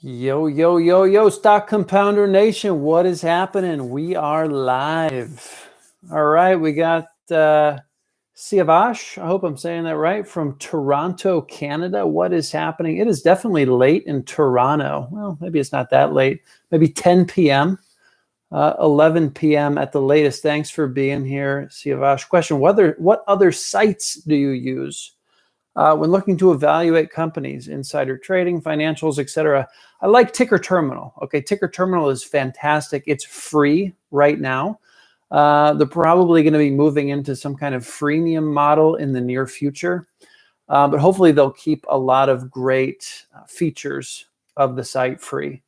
Yo, yo, yo, yo, Stock Compounder Nation, what is happening? We are live. All right, we got Siavash, I hope I'm saying that right, from Toronto, Canada. What is happening? It is definitely late in Toronto. Well, maybe it's not that late. Maybe 10 p.m., 11 p.m. at the latest. Thanks for being here, Siavash. Question, what other sites do you use when looking to evaluate companies, insider trading, financials, etc.? I like Ticker Terminal. Okay, Ticker Terminal is fantastic. It's free right now. They're probably going to be moving into some kind of freemium model in the near future, but hopefully they'll keep a lot of great features of the site free.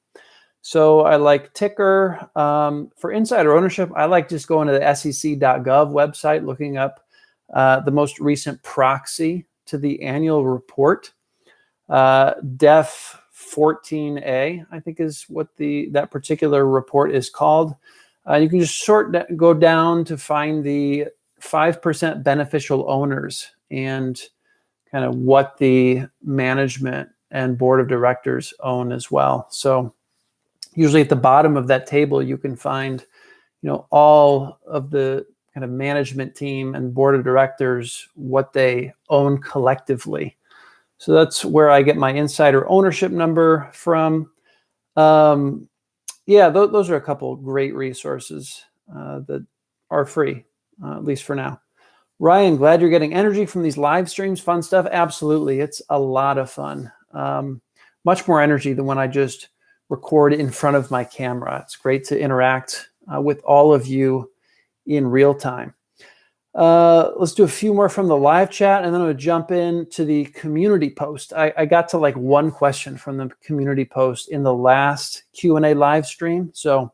So I like Ticker. For insider ownership, I like just going to the sec.gov website, looking up the most recent proxy to the annual report. Def 14A, I think is what that particular report is called. You can just go down to find the 5% beneficial owners and kind of what the management and board of directors own as well. So usually at the bottom of that table, you can find, all of the kind of management team and board of directors, what they own collectively. So that's where I get my insider ownership number from. Yeah, those are a couple great resources that are free, at least for now. Ryan, glad you're getting energy from these live streams. Fun stuff. Absolutely. It's a lot of fun. Much more energy than when I just record in front of my camera. It's great to interact with all of you in real time. Let's do a few more from the live chat, and then I'm going to jump into the community post. I got to like one question from the community post in the last Q&A live stream, so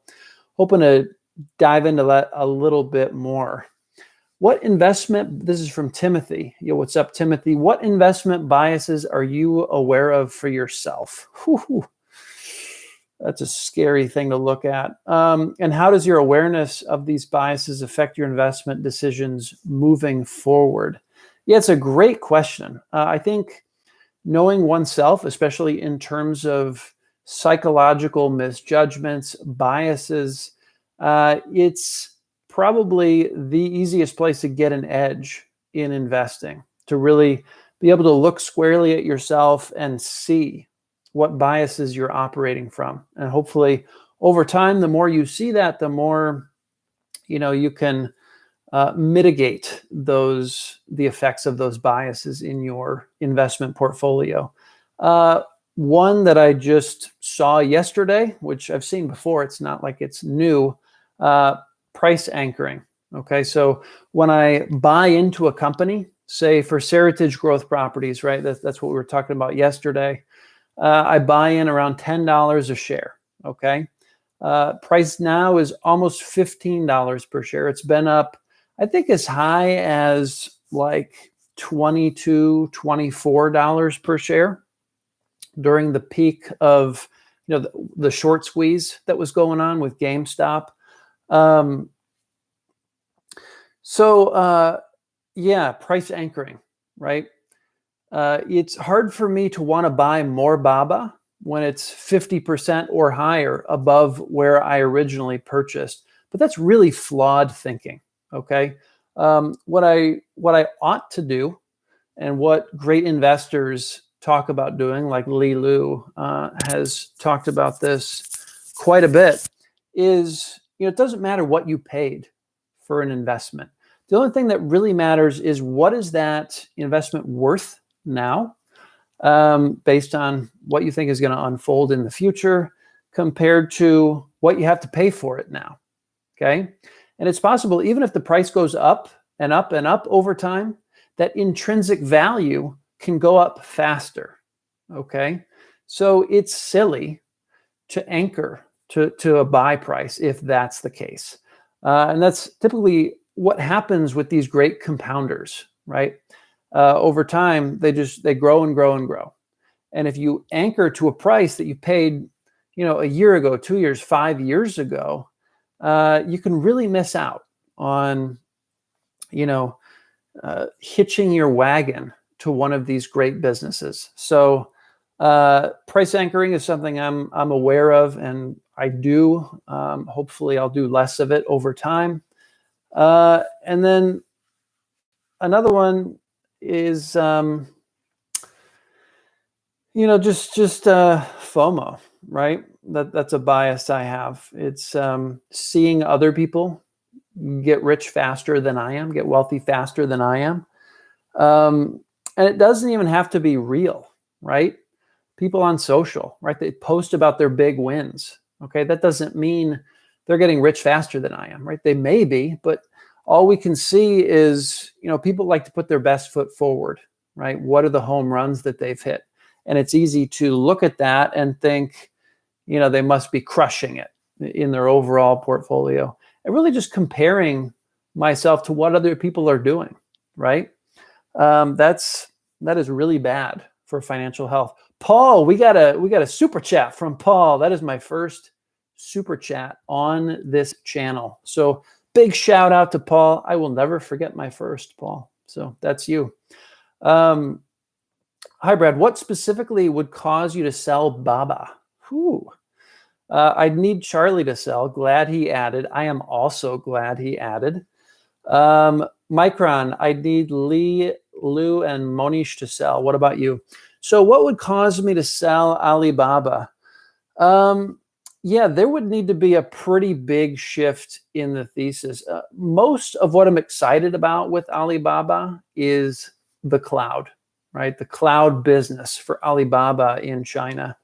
hoping to dive into that a little bit more. What investment, this is from Timothy. Yo, what's up, Timothy? What investment biases are you aware of for yourself? Whew. That's a scary thing to look at. And how does your awareness of these biases affect your investment decisions moving forward? Yeah, it's a great question. I think knowing oneself, especially in terms of psychological misjudgments, biases, it's probably the easiest place to get an edge in investing, to really be able to look squarely at yourself and see what biases you're operating from. And hopefully over time, the more you see that, the more, you can mitigate the effects of those biases in your investment portfolio. One that I just saw yesterday, which I've seen before, it's not like it's new, price anchoring. Okay, so when I buy into a company, say for Seritage growth properties, right? That's what we were talking about yesterday. I buy in around $10 a share, okay? Price now is almost $15 per share. It's been up, I think, as high as like $22, $24 per share during the peak of, the short squeeze that was going on with GameStop. Yeah, price anchoring, right? It's hard for me to want to buy more BABA when it's 50% or higher above where I originally purchased. But that's really flawed thinking, okay? What I ought to do, and what great investors talk about doing, like Li Lu has talked about this quite a bit, is, it doesn't matter what you paid for an investment. The only thing that really matters is what is that investment worth now, based on what you think is going to unfold in the future compared to what you have to pay for it now. Okay. And it's possible, even if the price goes up and up and up over time, that intrinsic value can go up faster. Okay. So it's silly to anchor to a buy price if that's the case. And that's typically what happens with these great compounders, right? Over time, they grow and grow and grow. And if you anchor to a price that you paid, a year ago, 2 years, 5 years ago, you can really miss out on, hitching your wagon to one of these great businesses. So Price anchoring is something I'm aware of, and I do. Hopefully, I'll do less of it over time. And then another one is, just FOMO, right? That's a bias I have. It's seeing other people get rich faster than I am, get wealthy faster than I am. And it doesn't even have to be real, right? People on social, right? They post about their big wins. Okay, that doesn't mean they're getting rich faster than I am, right? They may be, but all we can see is, people like to put their best foot forward, right? What are the home runs that they've hit? And it's easy to look at that and think, they must be crushing it in their overall portfolio. And really just comparing myself to what other people are doing, right? That is really bad for financial health. Paul, we got a super chat from Paul. That is my first super chat on this channel. So big shout out to Paul. I will never forget my first, Paul. So that's you. Hi, Brad. What specifically would cause you to sell Baba? I'd need Charlie to sell. Glad he added. I am also glad he added. Micron, I'd need Lee, Lou, and Monish to sell. What about you? So what would cause me to sell Alibaba? Yeah, there would need to be a pretty big shift in the thesis. Most of what I'm excited about with Alibaba is the cloud, right? The cloud business for Alibaba in China.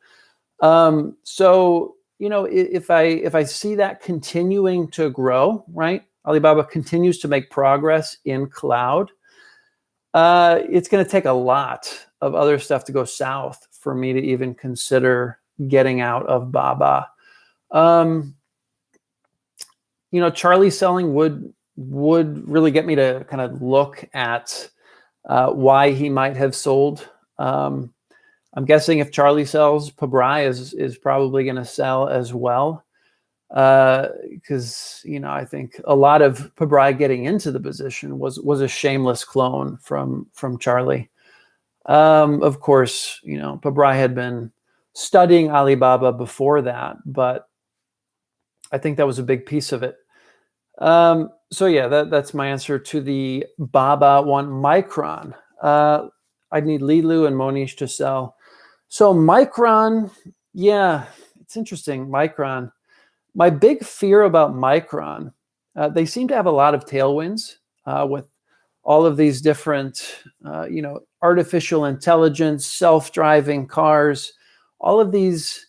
So, if I see that continuing to grow, right? Alibaba continues to make progress in cloud. It's going to take a lot of other stuff to go south for me to even consider getting out of Baba. Charlie selling would really get me to kind of look at why he might have sold. I'm guessing if Charlie sells, Pabrai is probably going to sell as well. Because I think a lot of Pabrai getting into the position was a shameless clone from Charlie. Of course, Pabrai had been studying Alibaba before that, but I think that was a big piece of it. So yeah, that's my answer to the Baba one. Micron, I'd need Lilu and Monish to sell. So Micron, yeah, it's interesting. Micron. My big fear about Micron, they seem to have a lot of tailwinds with all of these different, artificial intelligence, self-driving cars, all of these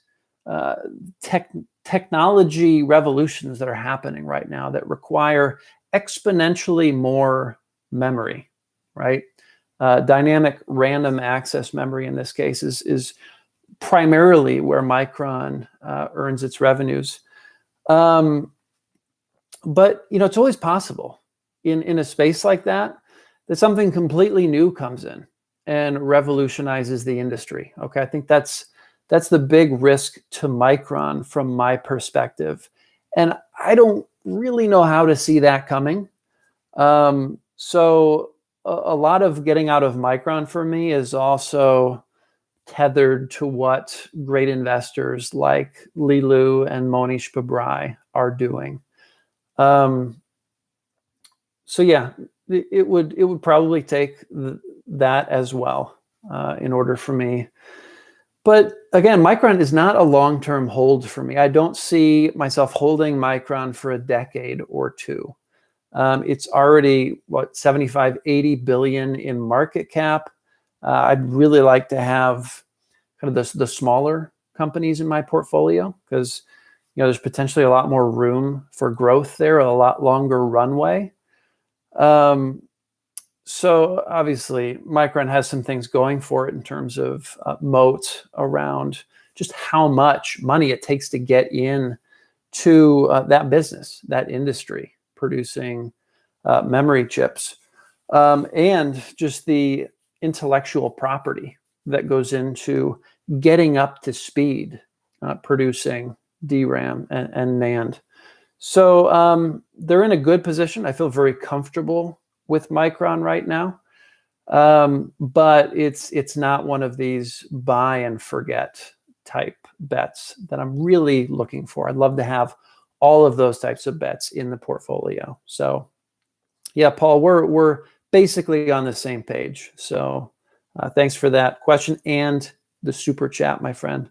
technology revolutions that are happening right now that require exponentially more memory, right? Dynamic random access memory in this case is primarily where Micron earns its revenues. But it's always possible in a space like that something completely new comes in and revolutionizes the industry. Okay, I think that's the big risk to Micron from my perspective, and I don't really know how to see that coming. So a lot of getting out of Micron for me is also tethered to what great investors like Lilu and Monish Pabrai are doing. So yeah, it would probably take that as well in order for me. But again, Micron is not a long-term hold for me. I don't see myself holding Micron for a decade or two. It's already, 75, 80 billion in market cap. I'd really like to have kind of the smaller companies in my portfolio because there's potentially a lot more room for growth there, a lot longer runway. So obviously, Micron has some things going for it in terms of moat around just how much money it takes to get in to that business, that industry, producing memory chips, and just the intellectual property that goes into getting up to speed, producing DRAM and NAND. So they're in a good position. I feel very comfortable with Micron right now. But it's not one of these buy and forget type bets that I'm really looking for. I'd love to have all of those types of bets in the portfolio. So yeah, Paul, we're basically on the same page. So thanks for that question and the super chat, my friend.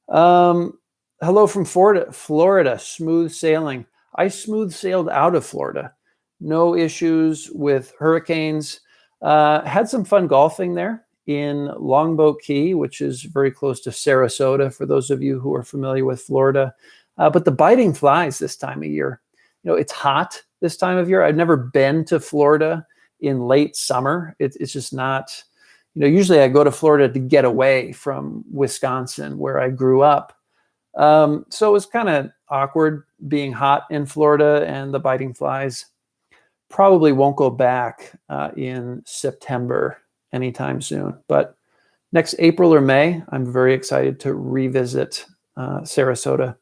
Hello from Florida, smooth sailing. I smooth sailed out of Florida. No issues with hurricanes. Had some fun golfing there in Longboat Key, which is very close to Sarasota, for those of you who are familiar with Florida. But the biting flies this time of year. It's hot this time of year. I've never been to Florida in late summer. It's just not, usually I go to Florida to get away from Wisconsin, where I grew up. So it was kind of awkward being hot in Florida, and the biting flies probably won't go back in September anytime soon. But next April or May, I'm very excited to revisit Sarasota.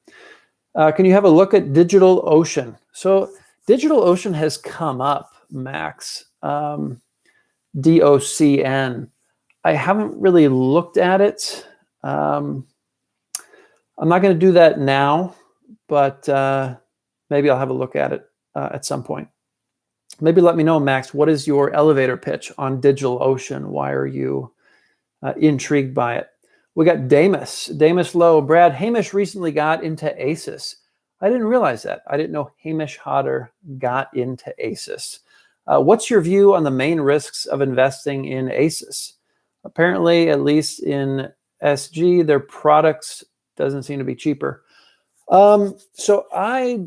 Can you have a look at DigitalOcean? So DigitalOcean has come up, Max, DOCN. I haven't really looked at it. I'm not going to do that now, but maybe I'll have a look at it at some point. Maybe let me know, Max, what is your elevator pitch on DigitalOcean? Why are you intrigued by it? We got Damus Lowe. Brad, Hamish recently got into Asus. I didn't realize that. I didn't know Hamish Hodder got into Asus. What's your view on the main risks of investing in Asus? Apparently, at least in SG, their products doesn't seem to be cheaper. So I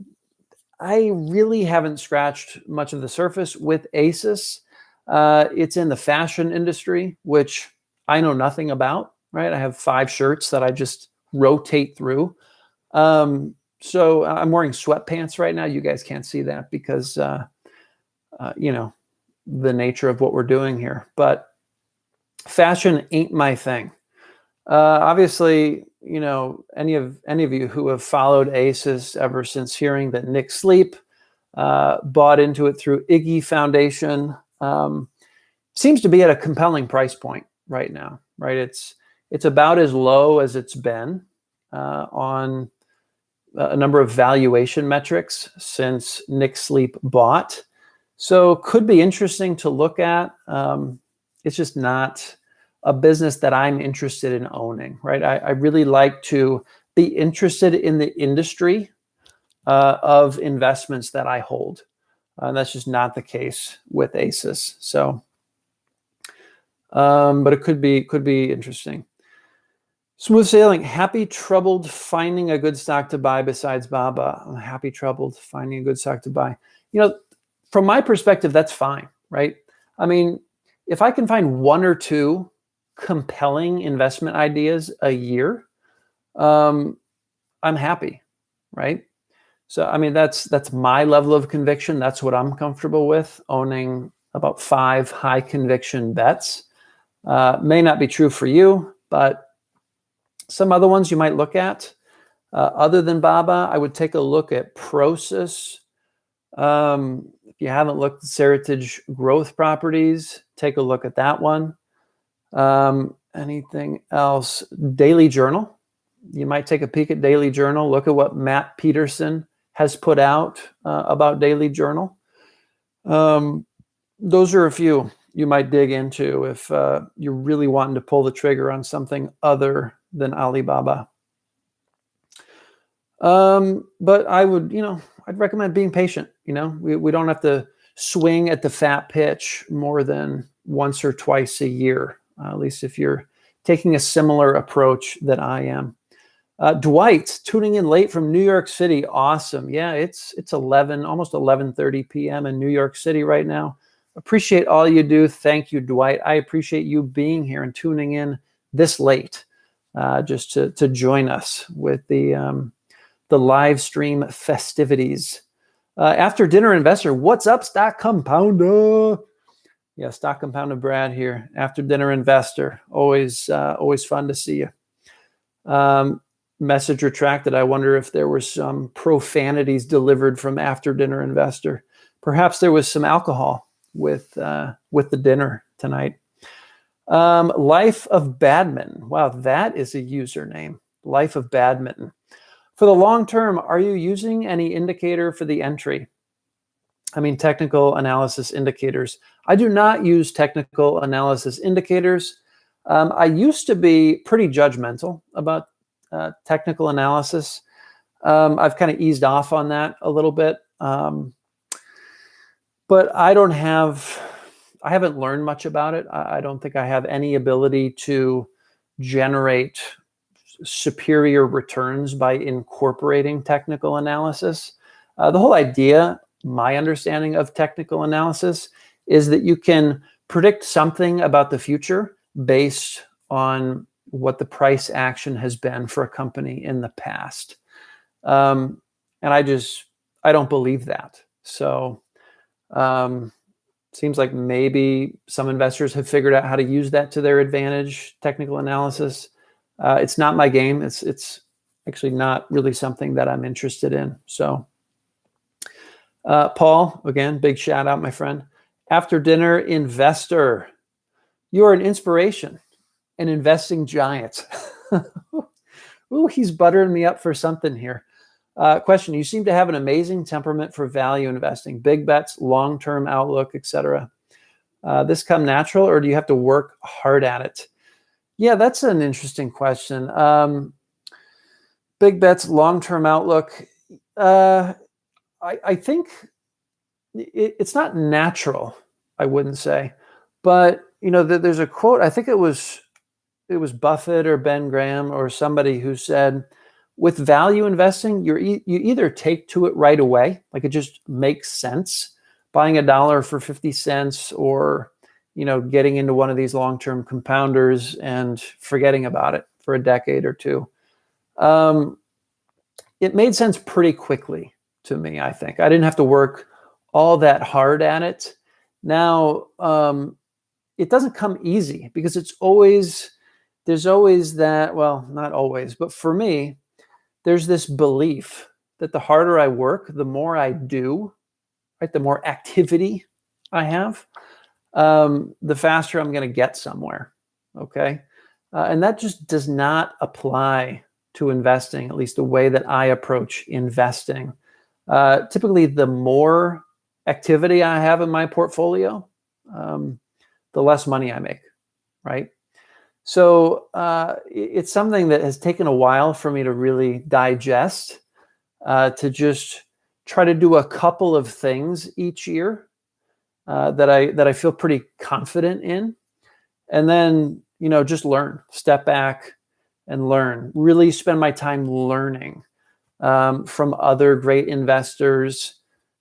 really haven't scratched much of the surface with Asus. It's in the fashion industry, which I know nothing about, right? I have 5 shirts that I just rotate through. So I'm wearing sweatpants right now. You guys can't see that because, the nature of what we're doing here. But fashion ain't my thing. Obviously, any of you who have followed Asus ever since hearing that Nick Sleep bought into it through Iggy Foundation, seems to be at a compelling price point right now, right? It's about as low as it's been on a number of valuation metrics since Nick Sleep bought. So could be interesting to look at. It's just not a business that I'm interested in owning, right? I really like to be interested in the industry of investments that I hold. That's just not the case with Asus. So, but it could be interesting. Smooth sailing. Happy troubled finding a good stock to buy besides Baba. I'm happy troubled finding a good stock to buy. From my perspective, that's fine, right? I mean, if I can find 1 or 2 compelling investment ideas a year, I'm happy, right? So, I mean, that's my level of conviction. That's what I'm comfortable with, owning about 5 high conviction bets. May not be true for you, but some other ones you might look at. Other than Baba, I would take a look at Prosus. If you haven't looked at Seritage Growth Properties, take a look at that one. Anything else? Daily Journal. You might take a peek at Daily Journal. Look at what Matt Peterson has put out about Daily Journal. Those are a few you might dig into if you're really wanting to pull the trigger on something other than Alibaba. But I would, I'd recommend being patient. We don't have to swing at the fat pitch more than once or twice a year, at least if you're taking a similar approach that I am. Dwight, tuning in late from New York City. Awesome. Yeah, it's 11, almost 11:30 p.m. in New York City right now. Appreciate all you do. Thank you, Dwight. I appreciate you being here and tuning in this late just to join us with the live stream festivities. After dinner investor, what's up, Stock Compounder? Yeah, Stock Compounder Brad here. After dinner investor, always fun to see you. Message retracted. I wonder if there were some profanities delivered from After Dinner Investor. Perhaps there was some alcohol with the dinner tonight. Life of Badminton. Wow, that is a username. Life of Badminton. For the long term, are you using any indicator for the entry? I mean, technical analysis indicators. I do not use technical analysis indicators. I used to be pretty judgmental about technical analysis. I've kind of eased off on that a little bit. But I haven't learned much about it. I don't think I have any ability to generate superior returns by incorporating technical analysis. The whole idea, my understanding of technical analysis, is that you can predict something about the future based on what the price action has been for a company in the past. And I don't believe that. So seems like maybe some investors have figured out how to use that to their advantage, technical analysis. It's not my game. It's actually not really something that I'm interested in. So Paul, again, big shout out, my friend. After dinner investor. You are an inspiration, an investing giant. Ooh, he's buttering me up for something here. Question, you seem to have an amazing temperament for value investing, big bets, long-term outlook, etc. This come natural, or do you have to work hard at it? Yeah, that's an interesting question. Big bets, long-term outlook. I think it's not natural, I wouldn't say. But, there's a quote, I think it was Buffett or Ben Graham or somebody who said, with value investing, you either take to it right away, like it just makes sense, buying $1 for 50 cents, or getting into one of these long-term compounders and forgetting about it for a decade or two. It made sense pretty quickly to me, I think. I didn't have to work all that hard at it. Now, it doesn't come easy because there's always that, well, not always, but for me, there's this belief that the harder I work, the more I do, right? The more activity I have, the faster I'm going to get somewhere. Okay. And that just does not apply to investing, at least the way that I approach investing. Typically, the more activity I have in my portfolio, the less money I make, right? So it's something that has taken a while for me to really digest, to just try to do a couple of things each year that I feel pretty confident in, and then just learn, step back and learn. Really spend my time learning from other great investors,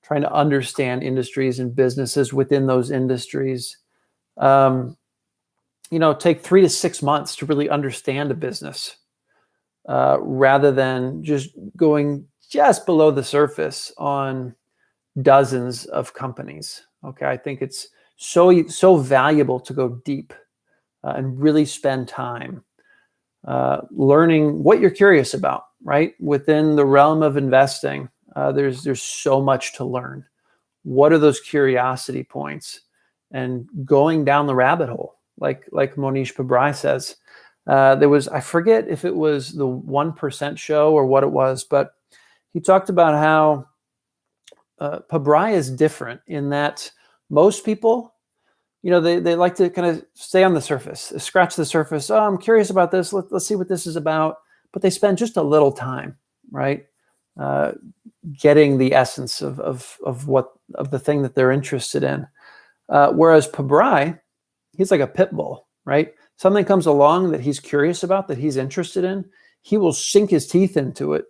trying to understand industries and businesses within those industries. Take 3 to 6 months to really understand a business, rather than just going just below the surface on dozens of companies. Okay, I think it's so valuable to go deep and really spend time learning what you're curious about. Right within the realm of investing, there's so much to learn. What are those curiosity points? And going down the rabbit hole, like Monish Pabrai says. I forget if it was the 1% show or what it was, but he talked about how Pabrai is different in that most people, they like to kind of stay on the surface, scratch the surface. Oh, I'm curious about this. Let's see what this is about. But they spend just a little time, right, getting the essence of the thing that they're interested in. Whereas Pabrai, he's like a pit bull, right? Something comes along that he's curious about, that he's interested in, he will sink his teeth into it,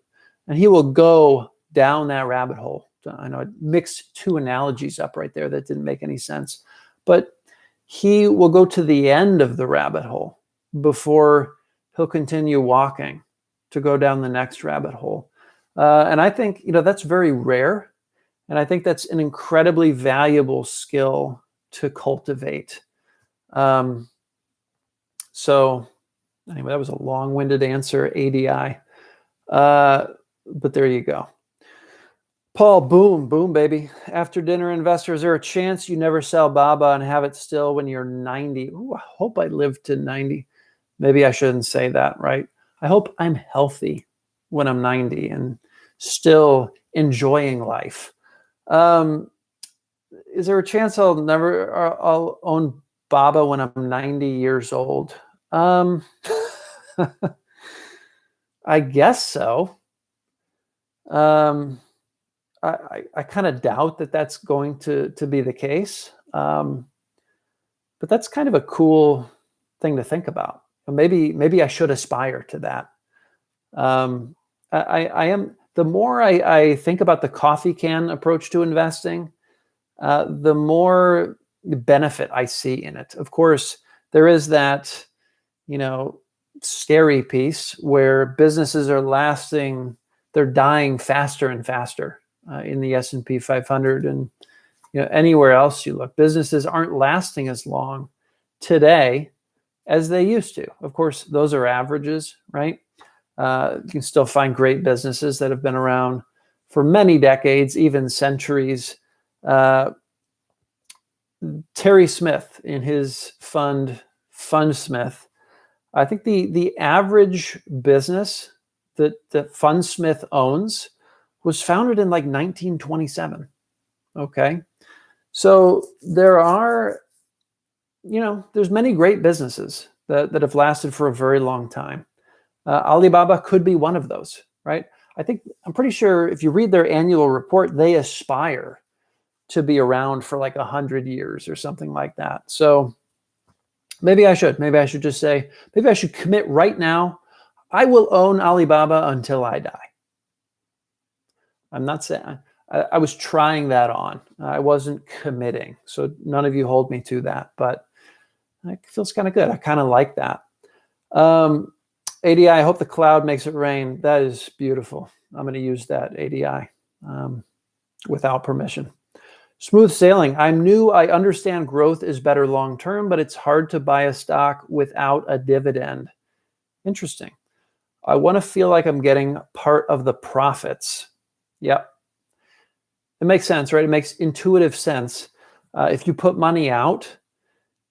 and he will go down that rabbit hole. I know I mixed two analogies up right there that didn't make any sense, but he will go to the end of the rabbit hole before he'll continue walking to go down the next rabbit hole. And I think, that's very rare. And I think that's an incredibly valuable skill to cultivate. So anyway, that was a long-winded answer, ADI. But there you go. Paul, boom, boom, baby. After dinner investor, is there a chance you never sell Baba and have it still when you're 90? Ooh, I hope I live to 90. Maybe I shouldn't say that, right? I hope I'm healthy when I'm 90 and still enjoying life. Is there a chance I'll own Baba when I'm 90 years old? I guess so. I kind of doubt that that's going to be the case. But that's kind of a cool thing to think about. Maybe I should aspire to that. I am, the more I think about the coffee can approach to investing, the more benefit I see in it. Of course, there is that, scary piece where businesses are they're dying faster and faster in the S&P 500 and anywhere else you look. Businesses aren't lasting as long today as they used to. Of course, those are averages, right? You can still find great businesses that have been around for many decades, even centuries. Terry Smith, in his Fundsmith, I think the average business that Fundsmith owns was founded in like 1927. Okay. So there's many great businesses that have lasted for a very long time. Alibaba could be one of those, right? I'm pretty sure if you read their annual report, they aspire to be around for like 100 years or something like that. So maybe I should just say, maybe I should commit right now. I will own Alibaba until I die. I'm not saying, I was trying that on. I wasn't committing. So none of you hold me to that, but it feels kind of good. I kind of like that. ADI, I hope the cloud makes it rain. That is beautiful. I'm going to use that ADI without permission. Smooth sailing. I'm new. I understand growth is better long-term, but it's hard to buy a stock without a dividend. Interesting. I want to feel like I'm getting part of the profits. Yep. It makes sense, right? It makes intuitive sense. If you put money out,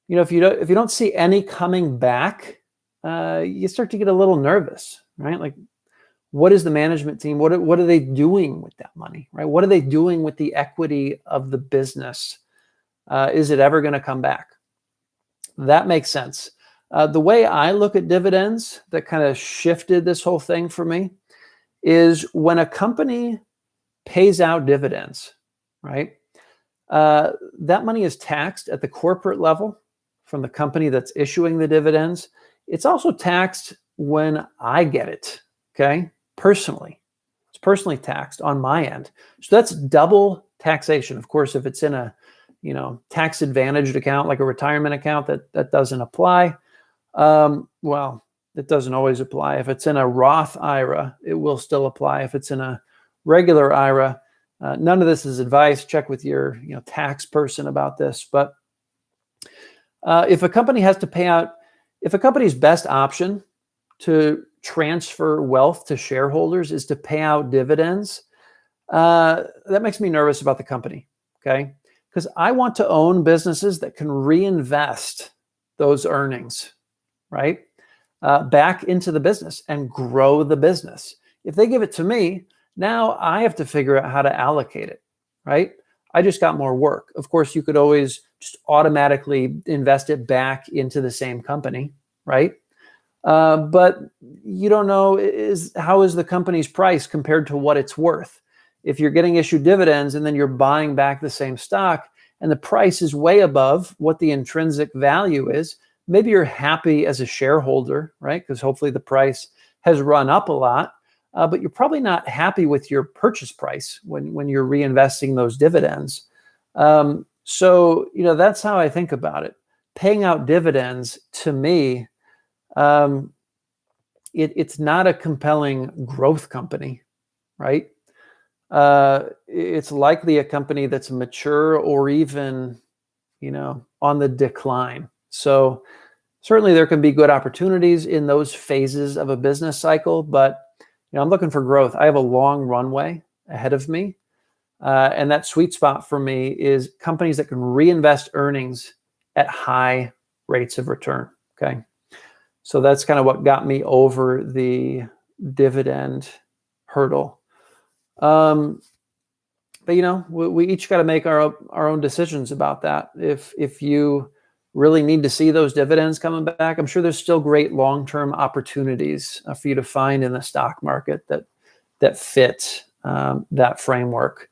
if you don't see any coming back, you start to get a little nervous, right? Like, what is the management team? What are they doing with that money, right? What are they doing with the equity of the business? Is it ever going to come back? That makes sense. The way I look at dividends that kind of shifted this whole thing for me is when a company pays out dividends, right? That money is taxed at the corporate level from the company that's issuing the dividends. It's also taxed when I get it, okay? Personally. It's personally taxed on my end. So that's double taxation. Of course, if it's in a, tax advantaged account, like a retirement account, that doesn't apply. Well, it doesn't always apply. If it's in a Roth IRA, it will still apply. If it's in a regular IRA, none of this is advice. Check with your, tax person about this. But if a company has to pay out, if a company's best option to transfer wealth to shareholders is to pay out dividends, that makes me nervous about the company, okay? Because I want to own businesses that can reinvest those earnings, right, back into the business and grow the business. If they give it to me, now I have to figure out how to allocate it, right? I just got more work. Of course, you could always just automatically invest it back into the same company, right? But you don't know how is the company's price compared to what it's worth. If you're getting issued dividends and then you're buying back the same stock and the price is way above what the intrinsic value is, maybe you're happy as a shareholder, right? Because hopefully the price has run up a lot, but you're probably not happy with your purchase price when you're reinvesting those dividends. So, that's how I think about it. Paying out dividends, to me, it's not a compelling growth company, right? It's likely a company that's mature or even, on the decline. So certainly there can be good opportunities in those phases of a business cycle, but I'm looking for growth. I have a long runway ahead of me. And that sweet spot for me is companies that can reinvest earnings at high rates of return. Okay. So that's kind of what got me over the dividend hurdle. But we each got to make our own decisions about that. If you really need to see those dividends coming back, I'm sure there's still great long-term opportunities for you to find in the stock market that fit that framework.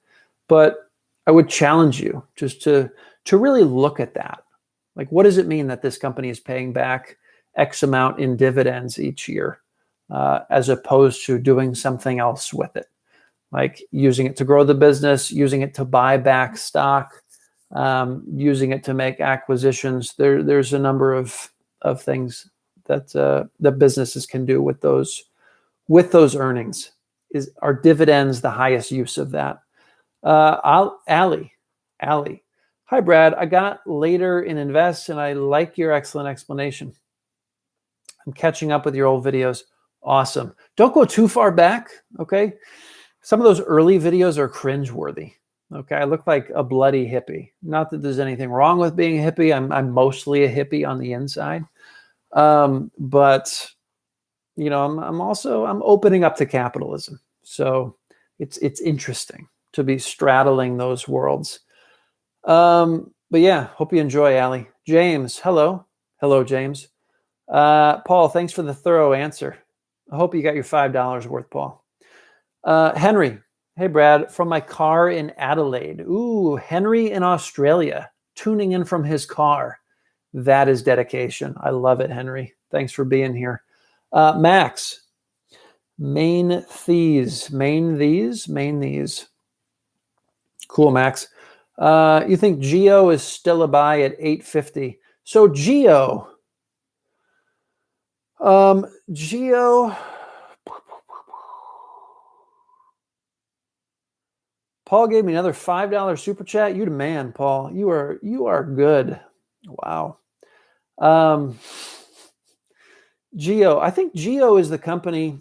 But I would challenge you just to really look at that. Like, what does it mean that this company is paying back X amount in dividends each year, as opposed to doing something else with it? Like using it to grow the business, using it to buy back stock, using it to make acquisitions. There's a number of things that businesses can do with those earnings. Are dividends the highest use of that? Allie, hi Brad. I got later in Invest, and I like your excellent explanation. I'm catching up with your old videos. Awesome. Don't go too far back. Okay. Some of those early videos are cringeworthy. Okay, I look like a bloody hippie. Not that there's anything wrong with being a hippie. I'm mostly a hippie on the inside, but I'm opening up to capitalism. So it's interesting to be straddling those worlds. But yeah, hope you enjoy, Allie. James, hello, James. Paul, thanks for the thorough answer. I hope you got your $5 worth, Paul. Henry, hey Brad, from my car in Adelaide. Ooh, Henry in Australia, tuning in from his car. That is dedication. I love it, Henry. Thanks for being here. Max, main these. Cool, Max. You think Geo is still a buy at 850? So Geo. Paul gave me another $5 super chat. You the man, Paul. You are good. Wow. Geo. I think Geo is the company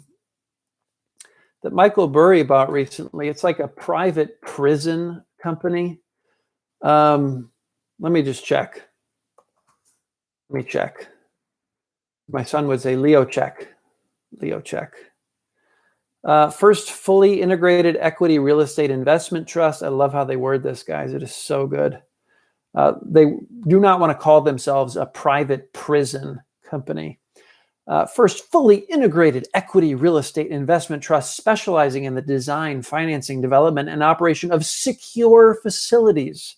that Michael Burry bought recently. It's like a private prison company. Let me just check. Let me check. My son would say Leo check. First fully integrated equity real estate investment trust. I love how they word this, guys. It is so good. They do not want to call themselves a private prison company. First fully integrated equity real estate investment trust specializing in the design, financing, development, and operation of secure facilities,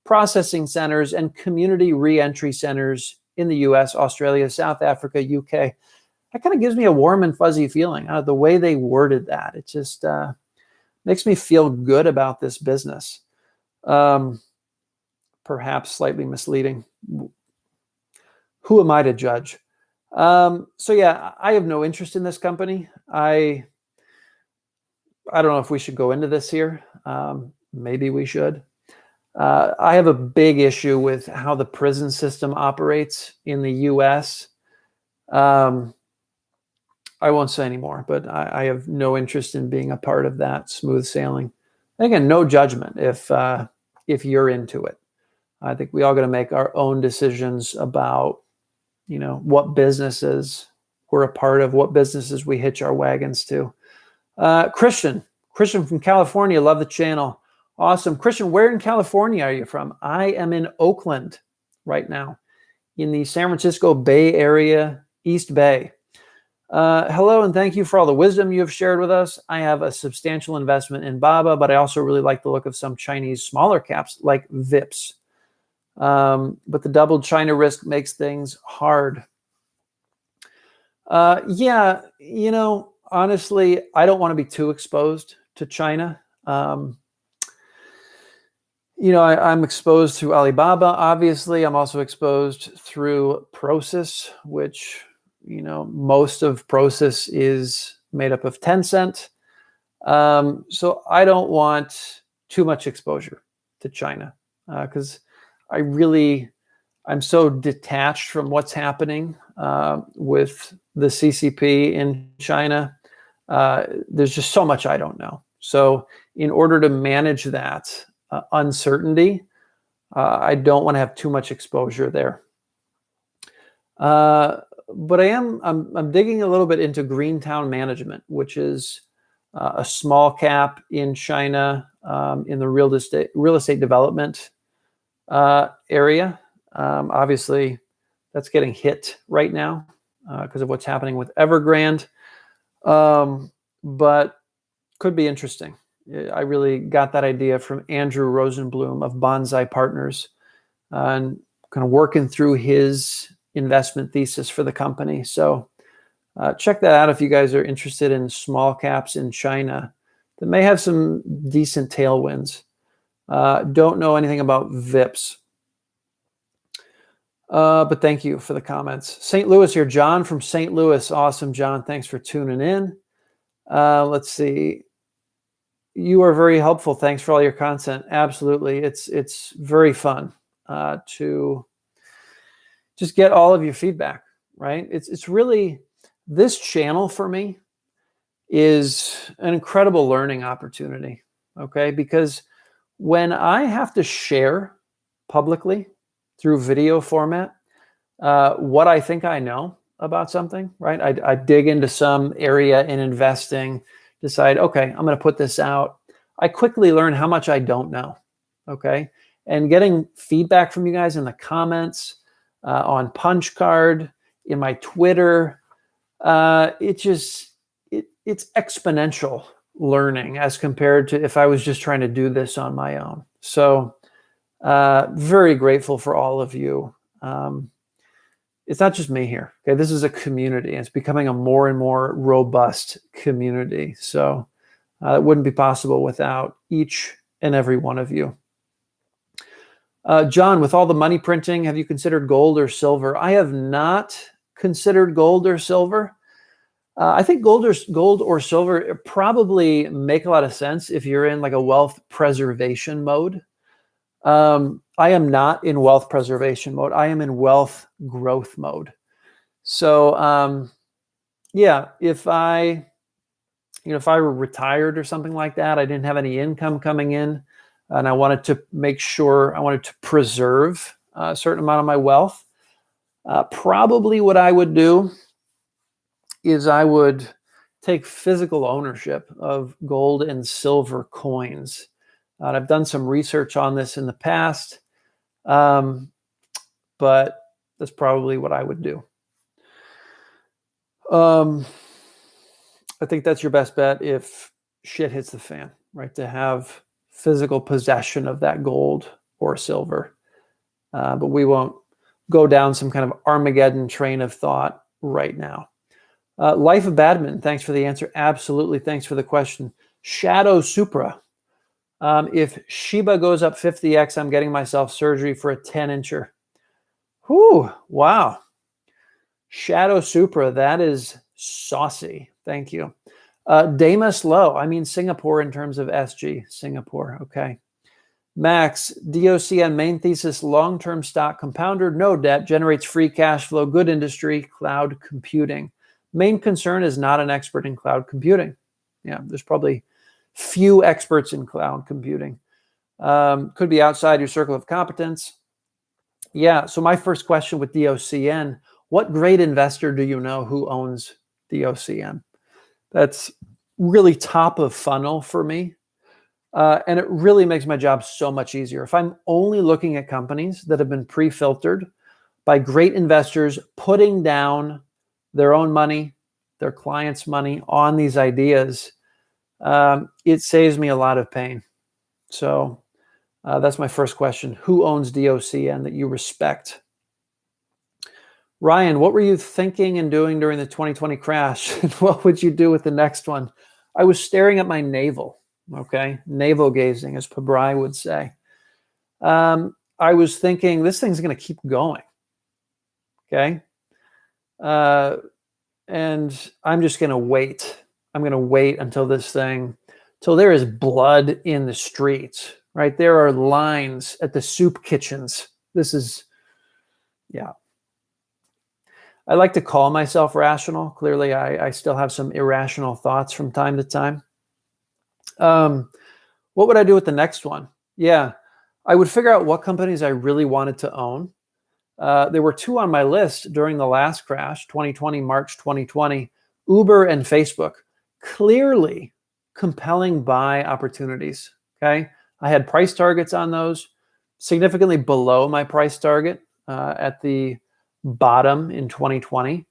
processing centers, and community reentry centers in the US, Australia, South Africa, UK. That kind of gives me a warm and fuzzy feeling. The way they worded that, it just makes me feel good about this business. Perhaps slightly misleading. Who am I to judge? So yeah, I have no interest in this company. I don't know if we should go into this here. Maybe we should. I have a big issue with how the prison system operates in the US. I won't say anymore, but I have no interest in being a part of that smooth sailing. And again, no judgment if you're into it. I think we all got to make our own decisions about, what businesses we're a part of, what businesses we hitch our wagons to. Christian from California, love the channel. Awesome. Christian, where in California are you from? I am in Oakland right now, in the San Francisco Bay Area, East Bay. Hello, and thank you for all the wisdom you have shared with us. I have a substantial investment in Baba, but I also really like the look of some Chinese smaller caps like VIPs. But the double China risk makes things hard. Yeah, honestly, I don't want to be too exposed to China. I'm exposed through Alibaba, obviously. I'm also exposed through Prosus, which, most of Prosus is made up of Tencent. So I don't want too much exposure to China because I'm so detached from what's happening with the CCP in China. There's just so much I don't know. So in order to manage that uncertainty, I don't want to have too much exposure there. But I'm digging a little bit into Greentown Management, which is a small cap in China in the real estate development area. Obviously, that's getting hit right now because of what's happening with Evergrande, but could be interesting. I really got that idea from Andrew Rosenblum of Bonsai Partners and kind of working through his investment thesis for the company. So check that out if you guys are interested in small caps in China that may have some decent tailwinds. Don't know anything about VIPs. But thank you for the comments. St. Louis here. John from St. Louis. Awesome, John. Thanks for tuning in. Let's see. You are very helpful. Thanks for all your content. Absolutely. It's very fun to just get all of your feedback, right? It's really, this channel for me is an incredible learning opportunity, okay? Because when I have to share publicly through video format what I think I know about something, right? I dig into some area in investing, decide, okay, I'm going to put this out. I quickly learn how much I don't know, okay? And getting feedback from you guys in the comments, on Punch Card, in my Twitter, it's exponential learning as compared to if I was just trying to do this on my own. So very grateful for all of you. It's not just me here. Okay, this is a community. It's becoming a more and more robust community. So it wouldn't be possible without each and every one of you. John, with all the money printing, have you considered gold or silver? I have not considered gold or silver. I think gold or silver probably make a lot of sense if you're in like a wealth preservation mode. I am not in wealth preservation mode. I am in wealth growth mode. So, yeah, if I were retired or something like that, I didn't have any income coming in, and I wanted to preserve a certain amount of my wealth, probably what I would do is I would take physical ownership of gold and silver coins. I've done some research on this in the past, but that's probably what I would do. I think that's your best bet if shit hits the fan, right? To have physical possession of that gold or silver. But we won't go down some kind of Armageddon train of thought right now. Life of Badman, thanks for the answer. Absolutely, thanks for the question. Shadow Supra. If Shiba goes up 50x, I'm getting myself surgery for a 10-incher. Whew, wow. Shadow Supra, that is saucy. Thank you. Damus Low, I mean Singapore in terms of SG. Singapore, okay. Max, DOCN main thesis, long-term stock compounder, no debt, generates free cash flow, good industry, cloud computing. Main concern is not an expert in cloud computing. Yeah, there's probably few experts in cloud computing. Could be outside your circle of competence. Yeah, so my first question with DOCN, what great investor do you know who owns DOCN? That's really top of funnel for me. And it really makes my job so much easier. If I'm only looking at companies that have been pre-filtered by great investors putting down their own money, their clients' money on these ideas, it saves me a lot of pain. So that's my first question. Who owns DOCN that you respect? Ryan, what were you thinking and doing during the 2020 crash? And what would you do with the next one? I was staring at my navel, okay? Navel gazing, as Pabrai would say. I was thinking, this thing's going to keep going, okay? And I'm just going to wait. I'm going to wait until there is blood in the streets, right? There are lines at the soup kitchens. This is, yeah. I like to call myself rational. Clearly, I still have some irrational thoughts from time to time. What would I do with the next one? Yeah, I would figure out what companies I really wanted to own. There were two on my list during the last crash, 2020, March 2020, Uber and Facebook. Clearly compelling buy opportunities, okay? I had price targets on those, significantly below my price target at the bottom in 2020.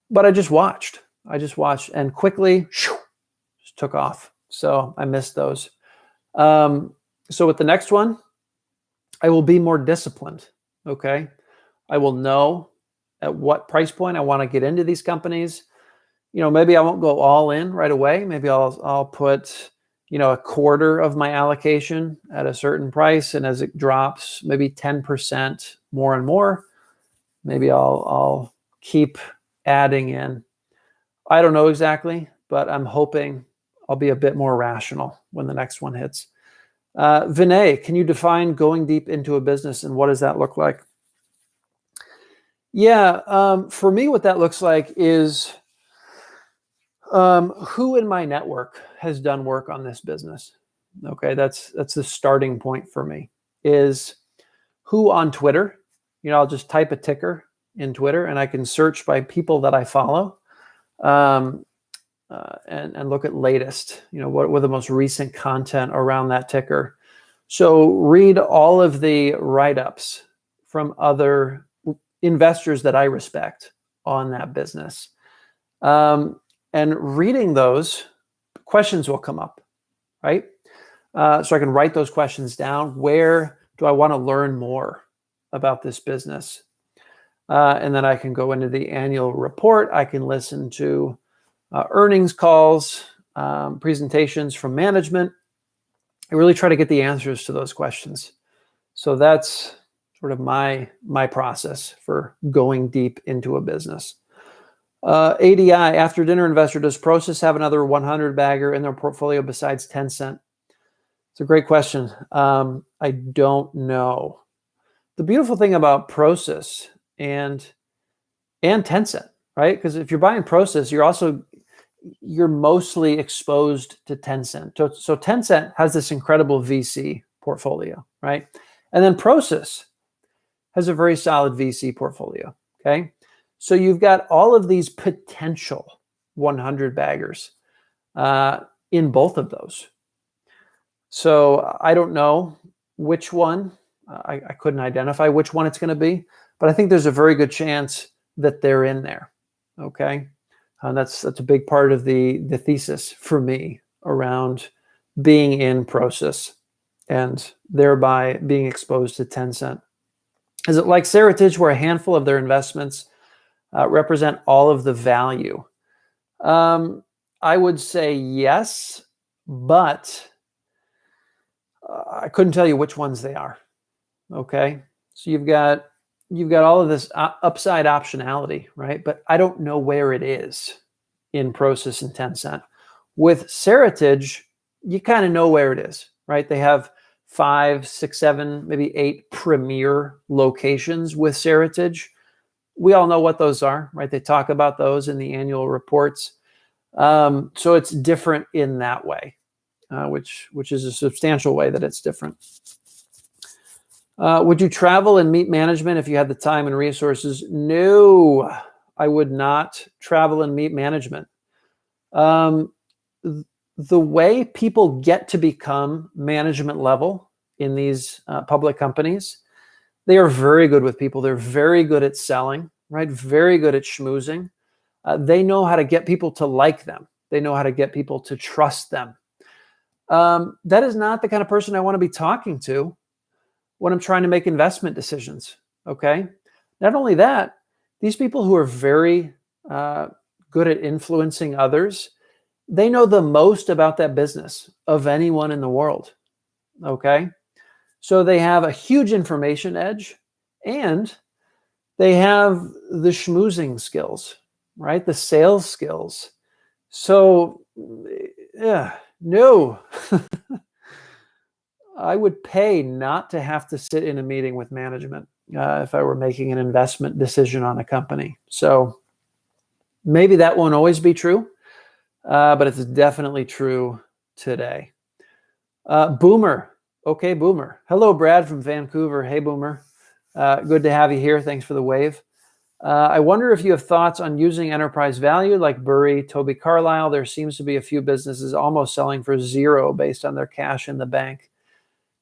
But I just watched. And quickly just took off. So I missed those. So with the next one, I will be more disciplined, okay? I will know at what price point I want to get into these companies. Maybe I won't go all in right away. Maybe I'll put, a quarter of my allocation at a certain price. And as it drops, maybe 10% more and more, maybe I'll keep adding in. I don't know exactly, but I'm hoping I'll be a bit more rational when the next one hits. Vinay, can you define going deep into a business and what does that look like? Yeah, for me, what that looks like is who in my network has done work on this business. Okay, that's the starting point for me. Is who on Twitter? I'll just type a ticker in Twitter and I can search by people that I follow, and look at latest. What were the most recent content around that ticker. So read all of the write-ups from other investors that I respect on that business. And reading those, questions will come up, right? So I can write those questions down. Where do I want to learn more about this business? And then I can go into the annual report. I can listen to earnings calls, presentations from management. I really try to get the answers to those questions. So that's sort of my process for going deep into a business. ADI, after dinner investor, does Prosus have another 100 bagger in their portfolio besides Tencent? It's a great question. I don't know. The beautiful thing about Prosus and Tencent, right? Because if you're buying Prosus, you're mostly exposed to Tencent. So Tencent has this incredible VC portfolio, right? And then Prosus has a very solid VC portfolio, okay? So you've got all of these potential 100 baggers in both of those. So I don't know which one. I couldn't identify which one it's going to be, but I think there's a very good chance that they're in there, okay? That's a big part of the thesis for me around being in Prosus and thereby being exposed to Tencent. Is it like Seritage, where a handful of their investments represent all of the value? I would say yes, but I couldn't tell you which ones they are. Okay, so you've got all of this upside optionality, right? But I don't know where it is in Prosus and Tencent. With Seritage, you kind of know where it is, right? They have 5, 6, 7, maybe 8 premier locations with Seritage. We all know what those are, right? They talk about those in the annual reports. So it's different in that way, which is a substantial way that it's different. Would you travel and meet management if you had the time and resources? No, I would not travel and meet management. The way people get to become management level in these public companies, they are very good with people. They're very good at selling, right? Very good at schmoozing. They know how to get people to like them. They know how to get people to trust them. That is not the kind of person I want to be talking to when I'm trying to make investment decisions, okay? Not only that, these people who are very good at influencing others, they know the most about that business of anyone in the world, okay? So they have a huge information edge and they have the schmoozing skills, right? The sales skills. So, yeah, no. I would pay not to have to sit in a meeting with management if I were making an investment decision on a company. So maybe that won't always be true, but it's definitely true today. Boomer. Okay, Boomer. Hello, Brad from Vancouver. Hey, Boomer. Good to have you here. Thanks for the wave. I wonder if you have thoughts on using enterprise value like Burry, Toby Carlisle. There seems to be a few businesses almost selling for zero based on their cash in the bank.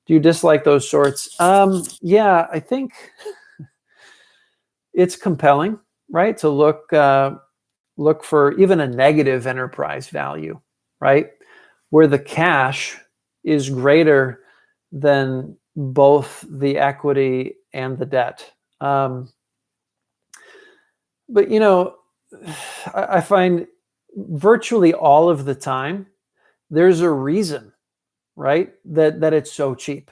Do you dislike those sorts? Yeah, I think it's compelling, right? To look for even a negative enterprise value, right? Where the cash is greater than both the equity and the debt. But, you know, I find virtually all of the time, there's a reason, right? That it's so cheap.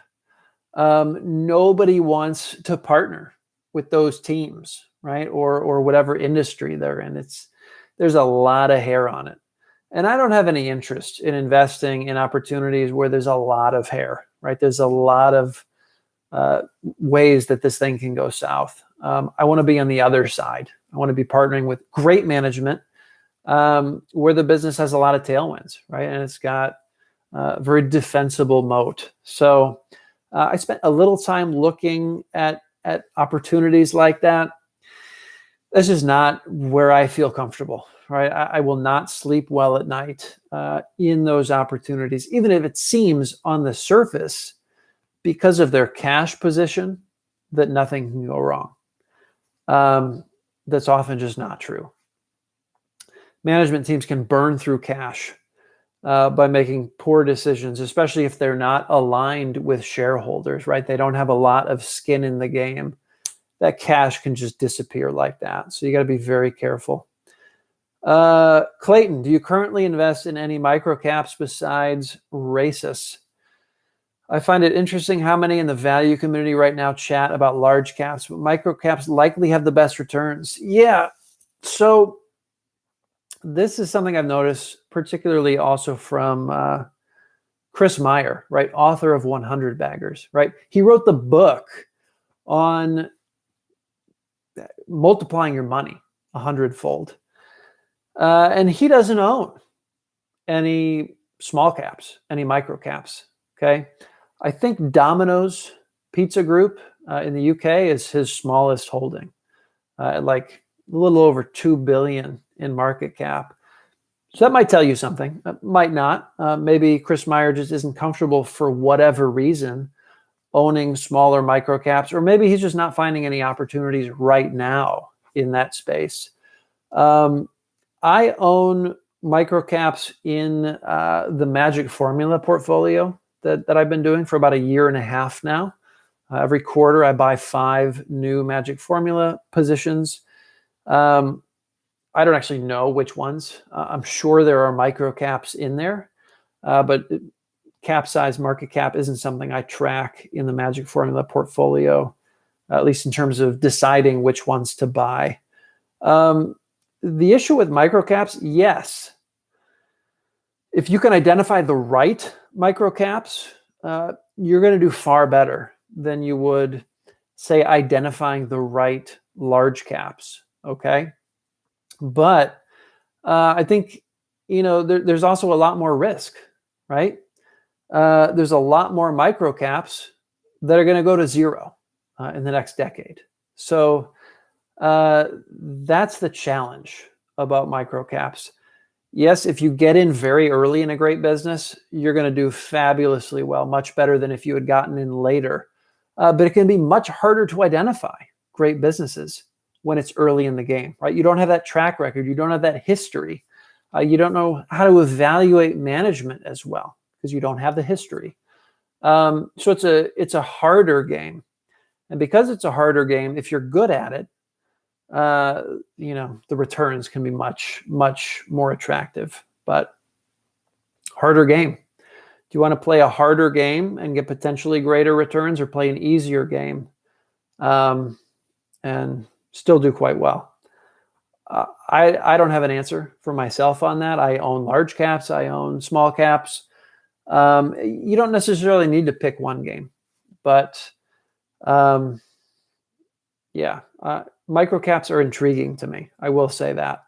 Nobody wants to partner with those teams, right? Or whatever industry they're in. There's a lot of hair on it. And I don't have any interest in investing in opportunities where there's a lot of hair, right? There's a lot of ways that this thing can go south. I want to be on the other side. I want to be partnering with great management where the business has a lot of tailwinds, right? And it's got a very defensible moat. So I spent a little time looking at opportunities like that. This is not where I feel comfortable, right? I will not sleep well at night in those opportunities, even if it seems on the surface, because of their cash position, that nothing can go wrong. That's often just not true. Management teams can burn through cash by making poor decisions, especially if they're not aligned with shareholders, right? They don't have a lot of skin in the game. That cash can just disappear like that. So you got to be very careful. Clayton, do you currently invest in any microcaps besides Asus? I find it interesting how many in the value community right now chat about large caps, but microcaps likely have the best returns. Yeah, so this is something I've noticed, particularly also from Chris Meyer, right? Author of 100 Baggers, right? He wrote the book on multiplying your money 100-fold. And he doesn't own any small caps, any micro caps, okay? I think Domino's Pizza Group in the UK is his smallest holding, like a little over 2 billion in market cap. So that might tell you something, might not. Maybe Chris Meyer just isn't comfortable for whatever reason owning smaller micro caps, or maybe he's just not finding any opportunities right now in that space. I own microcaps in the Magic Formula portfolio that I've been doing for about 1.5 years now. Every quarter, I buy 5 new Magic Formula positions. I don't actually know which ones. I'm sure there are microcaps in there, but cap size, market cap isn't something I track in the Magic Formula portfolio, at least in terms of deciding which ones to buy. The issue with microcaps, yes. If you can identify the right microcaps, you're going to do far better than you would, say, identifying the right large caps, okay? But I think, you know, there's also a lot more risk, right? There's a lot more microcaps that are going to go to zero in the next decade. So that's the challenge about microcaps. Yes, if you get in very early in a great business, you're going to do fabulously well, much better than if you had gotten in later. But it can be much harder to identify great businesses when it's early in the game, right? You don't have that track record. You don't have that history. You don't know how to evaluate management as well because you don't have the history. So it's a harder game. And because it's a harder game, if you're good at it, you know, the returns can be much, much more attractive, but harder game. Do you want to play a harder game and get potentially greater returns, or play an easier game and still do quite well? I don't have an answer for myself on that. I own large caps. I own small caps. You don't necessarily need to pick one game, but yeah, microcaps are intriguing to me. I will say that.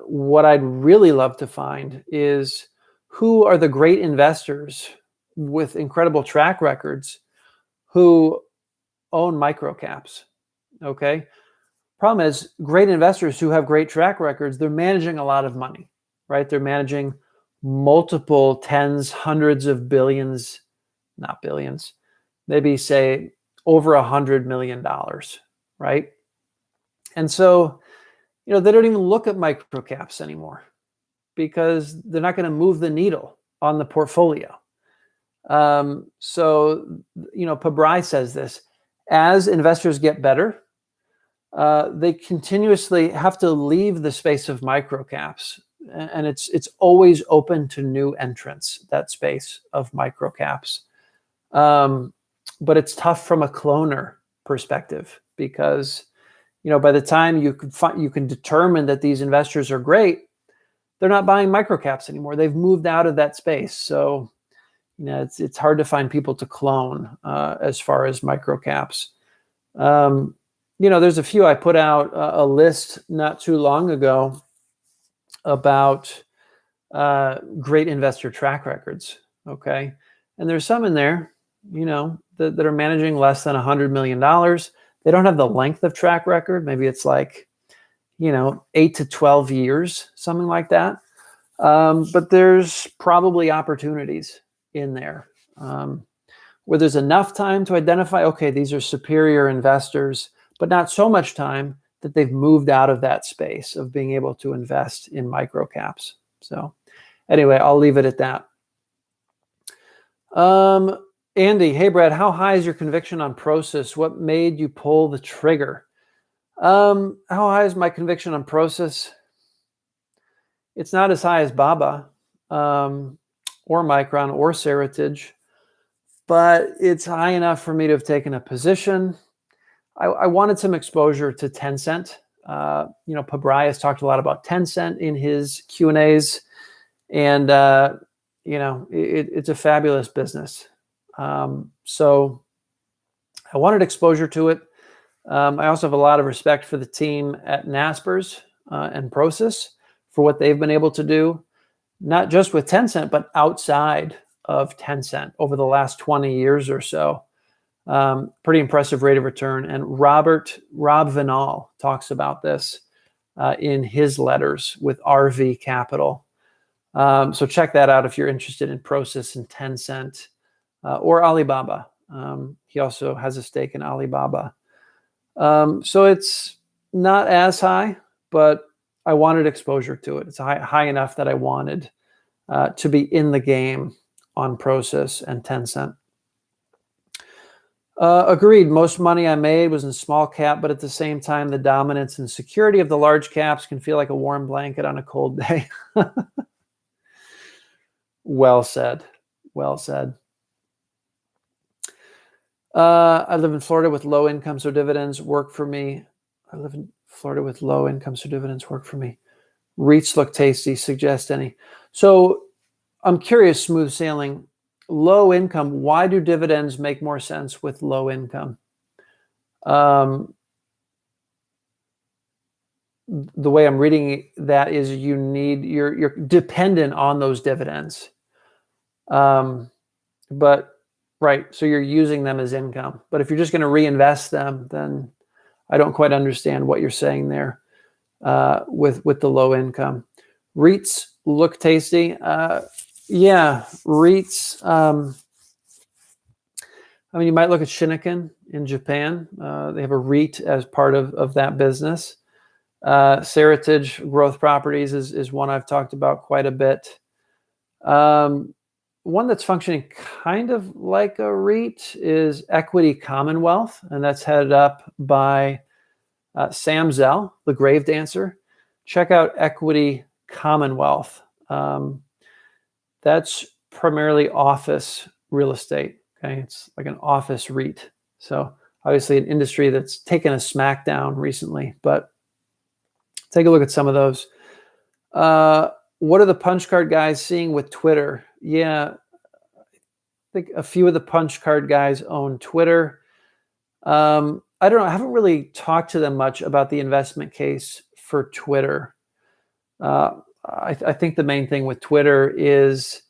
What I'd really love to find is who are the great investors with incredible track records who own microcaps. Okay. Problem is, great investors who have great track records, they're managing a lot of money, right? They're managing multiple tens, hundreds of billions, not billions, maybe say over $100 million, right? And so, they don't even look at microcaps anymore because they're not going to move the needle on the portfolio. Pabrai says this, as investors get better, they continuously have to leave the space of microcaps, and it's always open to new entrants, that space of microcaps. But it's tough from a cloner perspective because, by the time you can determine that these investors are great, they're not buying microcaps anymore. They've moved out of that space. So, it's hard to find people to clone as far as microcaps. There's a few. I put out a list not too long ago about great investor track records. Okay. And there's some in there, that are managing less than $100 million. They don't have the length of track record. Maybe it's like, 8 to 12 years, something like that. But there's probably opportunities in there where there's enough time to identify, okay, these are superior investors, but not so much time that they've moved out of that space of being able to invest in microcaps. So anyway, I'll leave it at that. Andy, hey, Brad, how high is your conviction on Prosus? What made you pull the trigger? How high is my conviction on Prosus? It's not as high as Baba or Micron or Seritage, but it's high enough for me to have taken a position. I wanted some exposure to Tencent. Pabrai has talked a lot about Tencent in his Q&As, and it's a fabulous business. So I wanted exposure to it. I also have a lot of respect for the team at Naspers and Prosus for what they've been able to do, not just with Tencent, but outside of Tencent over the last 20 years or so. Pretty impressive rate of return. And Rob Vinal talks about this in his letters with RV Capital. So check that out if you're interested in Prosus and Tencent or Alibaba. He also has a stake in Alibaba. So it's not as high, but I wanted exposure to it. It's high enough that I wanted to be in the game on Prosus and Tencent. Agreed. Most money I made was in small cap, but at the same time, the dominance and security of the large caps can feel like a warm blanket on a cold day. Well said. Well said. I live in Florida with low income, so dividends work for me. REITs look tasty. Suggest any. So I'm curious, smooth sailing. Low income, why do dividends make more sense with low income? The way I'm reading that is you're dependent on those dividends. But right, so you're using them as income. But if you're just going to reinvest them, then I don't quite understand what you're saying there with the low income. REITs look tasty. Yeah, REITs. You might look at Shiniken in Japan. They have a REIT as part of that business. Seritage Growth Properties is one I've talked about quite a bit. One that's functioning kind of like a REIT is Equity Commonwealth, and that's headed up by Sam Zell, the grave dancer. Check out Equity Commonwealth. That's primarily office real estate. Okay, it's like an office REIT. So obviously an industry that's taken a smackdown recently, but take a look at some of those. What are the punch card guys seeing with Twitter? Yeah, I think a few of the punch card guys own Twitter. I don't know. I haven't really talked to them much about the investment case for Twitter. I think the main thing with Twitter is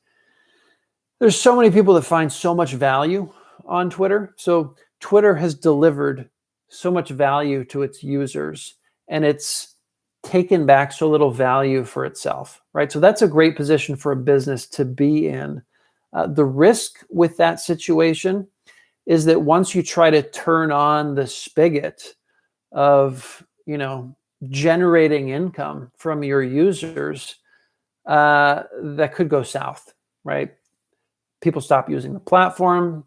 There's so many people that find so much value on Twitter. So Twitter has delivered so much value to its users, and it's taken back so little value for itself, right? So that's a great position for a business to be in. The risk with that situation is that once you try to turn on the spigot of, generating income from your users, that could go south, right? People stop using the platform.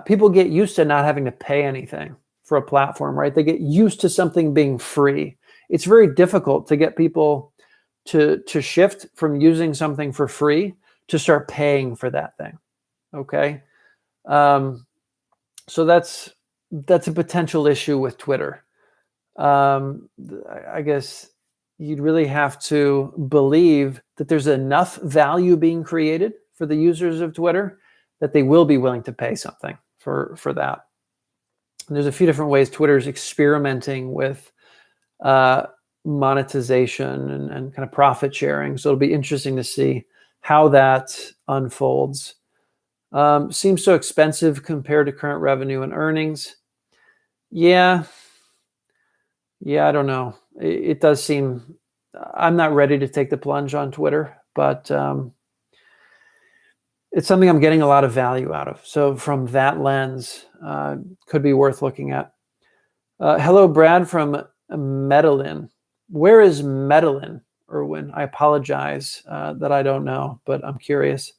People get used to not having to pay anything for a platform, right? They get used to something being free. It's very difficult to get people to shift from using something for free to start paying for that thing. Okay. So that's a potential issue with Twitter. I guess you'd really have to believe that there's enough value being created for the users of Twitter that they will be willing to pay something for that. And there's a few different ways Twitter's experimenting with monetization and kind of profit sharing. So it'll be interesting to see how that unfolds. Seems so expensive compared to current revenue and earnings. Yeah, I don't know. It does seem, I'm not ready to take the plunge on Twitter, but it's something I'm getting a lot of value out of. So from that lens, could be worth looking at. Hello, Brad from Medellin. Where is Medellin, Erwin? I apologize that I don't know, but I'm curious.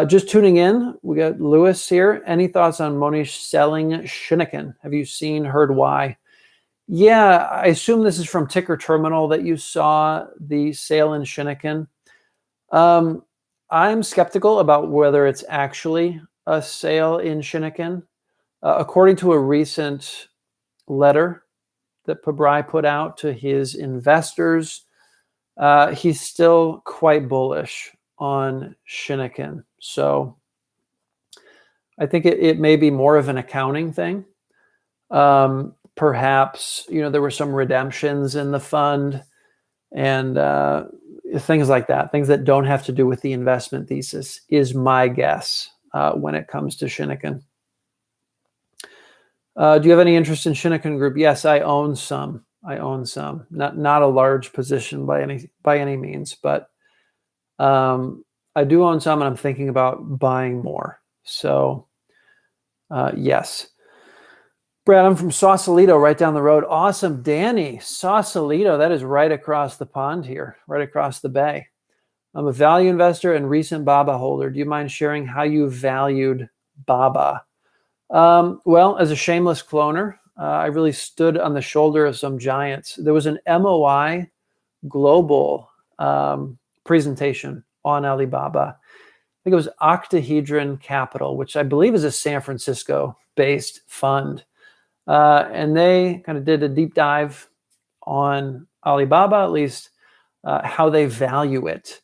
Just tuning in, we got Lewis here. Any thoughts on Monish selling Shiniken? Have you heard why? Yeah, I assume this is from Ticker Terminal that you saw the sale in Shiniken. I'm skeptical about whether it's actually a sale in Shiniken. According to a recent letter that Pabrai put out to his investors, he's still quite bullish on Shiniken. So I think it may be more of an accounting thing. Perhaps, there were some redemptions in the fund and things like that, things that don't have to do with the investment thesis is my guess when it comes to Shiniken. Do you have any interest in Shiniken Group? Yes, I own some. Not a large position by any means, but I do own some, and I'm thinking about buying more. So yes. Brad, I'm from Sausalito, right down the road. Awesome, Danny. Sausalito, that is right across the pond here, right across the bay. I'm a value investor and recent Baba holder. Do you mind sharing how you valued Baba? Well, as a shameless cloner, I really stood on the shoulder of some giants. There was an MOI global presentation on Alibaba. I think it was Octahedron Capital, which I believe is a San Francisco-based fund. And they kind of did a deep dive on Alibaba, at least how they value it.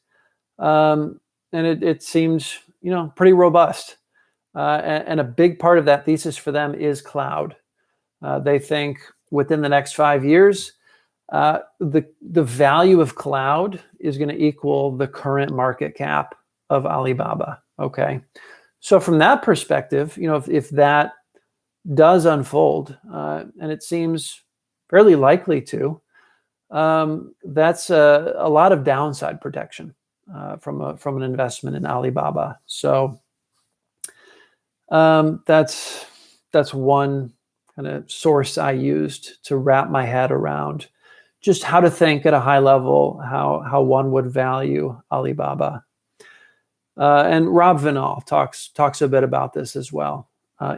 And it seems, pretty robust. And a big part of that thesis for them is cloud. They think within the next 5 years, the value of cloud is going to equal the current market cap of Alibaba. Okay. So from that perspective, if that does unfold, and it seems fairly likely to, that's a lot of downside protection from an investment in Alibaba. So that's one kind of source I used to wrap my head around just how to think at a high level, how one would value Alibaba. And Rob Vinal talks a bit about this as well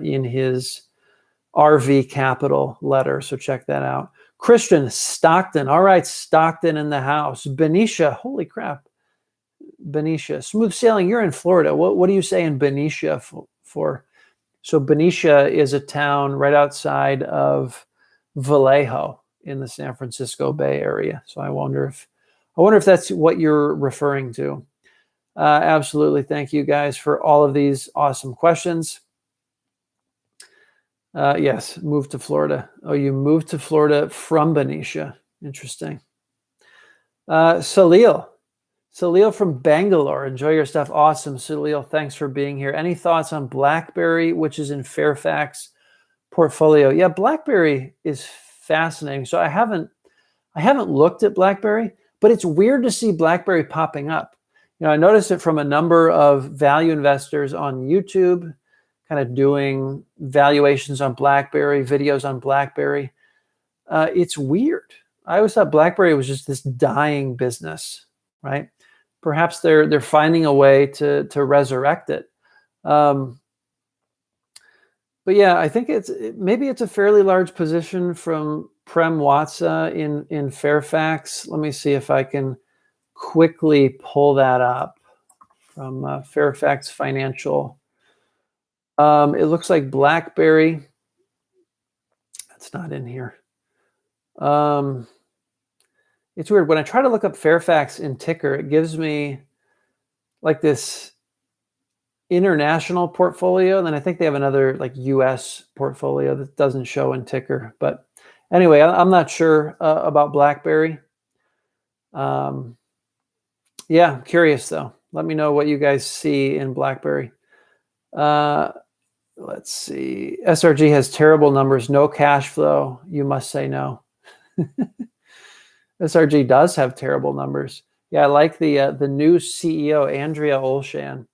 in his RV Capital letter. So check that out. Christian Stockton. All right, Stockton in the house. Benicia. Holy crap. Benicia. Smooth sailing. You're in Florida. What do you say in Benicia for? So Benicia is a town right outside of Vallejo in the San Francisco Bay Area. So I wonder if that's what you're referring to. Absolutely. Thank you guys for all of these awesome questions. Yes, moved to Florida. Oh, you moved to Florida from Benicia. Interesting. Salil Salil from Bangalore, enjoy your stuff. Awesome, Salil. Thanks for being here. Any thoughts on BlackBerry, which is in Fairfax portfolio? Yeah, BlackBerry is fascinating. So I haven't looked at BlackBerry, but it's weird to see BlackBerry popping up. I noticed it from a number of value investors on YouTube, kind of doing valuations on BlackBerry, videos on BlackBerry. It's weird. I always thought BlackBerry was just this dying business, right? Perhaps they're finding a way to resurrect it. But yeah, I think maybe it's a fairly large position from Prem Watsa in Fairfax. Let me see if I can quickly pull that up from Fairfax Financial. It looks like BlackBerry. That's not in here. It's weird. When I try to look up Fairfax in ticker, it gives me like this international portfolio. And then I think they have another like US portfolio that doesn't show in ticker. But anyway, I'm not sure about BlackBerry. Yeah, I'm curious though. Let me know what you guys see in BlackBerry. Let's see. SRG has terrible numbers, no cash flow. You must say no. SRG does have terrible numbers. Yeah, I like the new CEO, Andrea Olshan.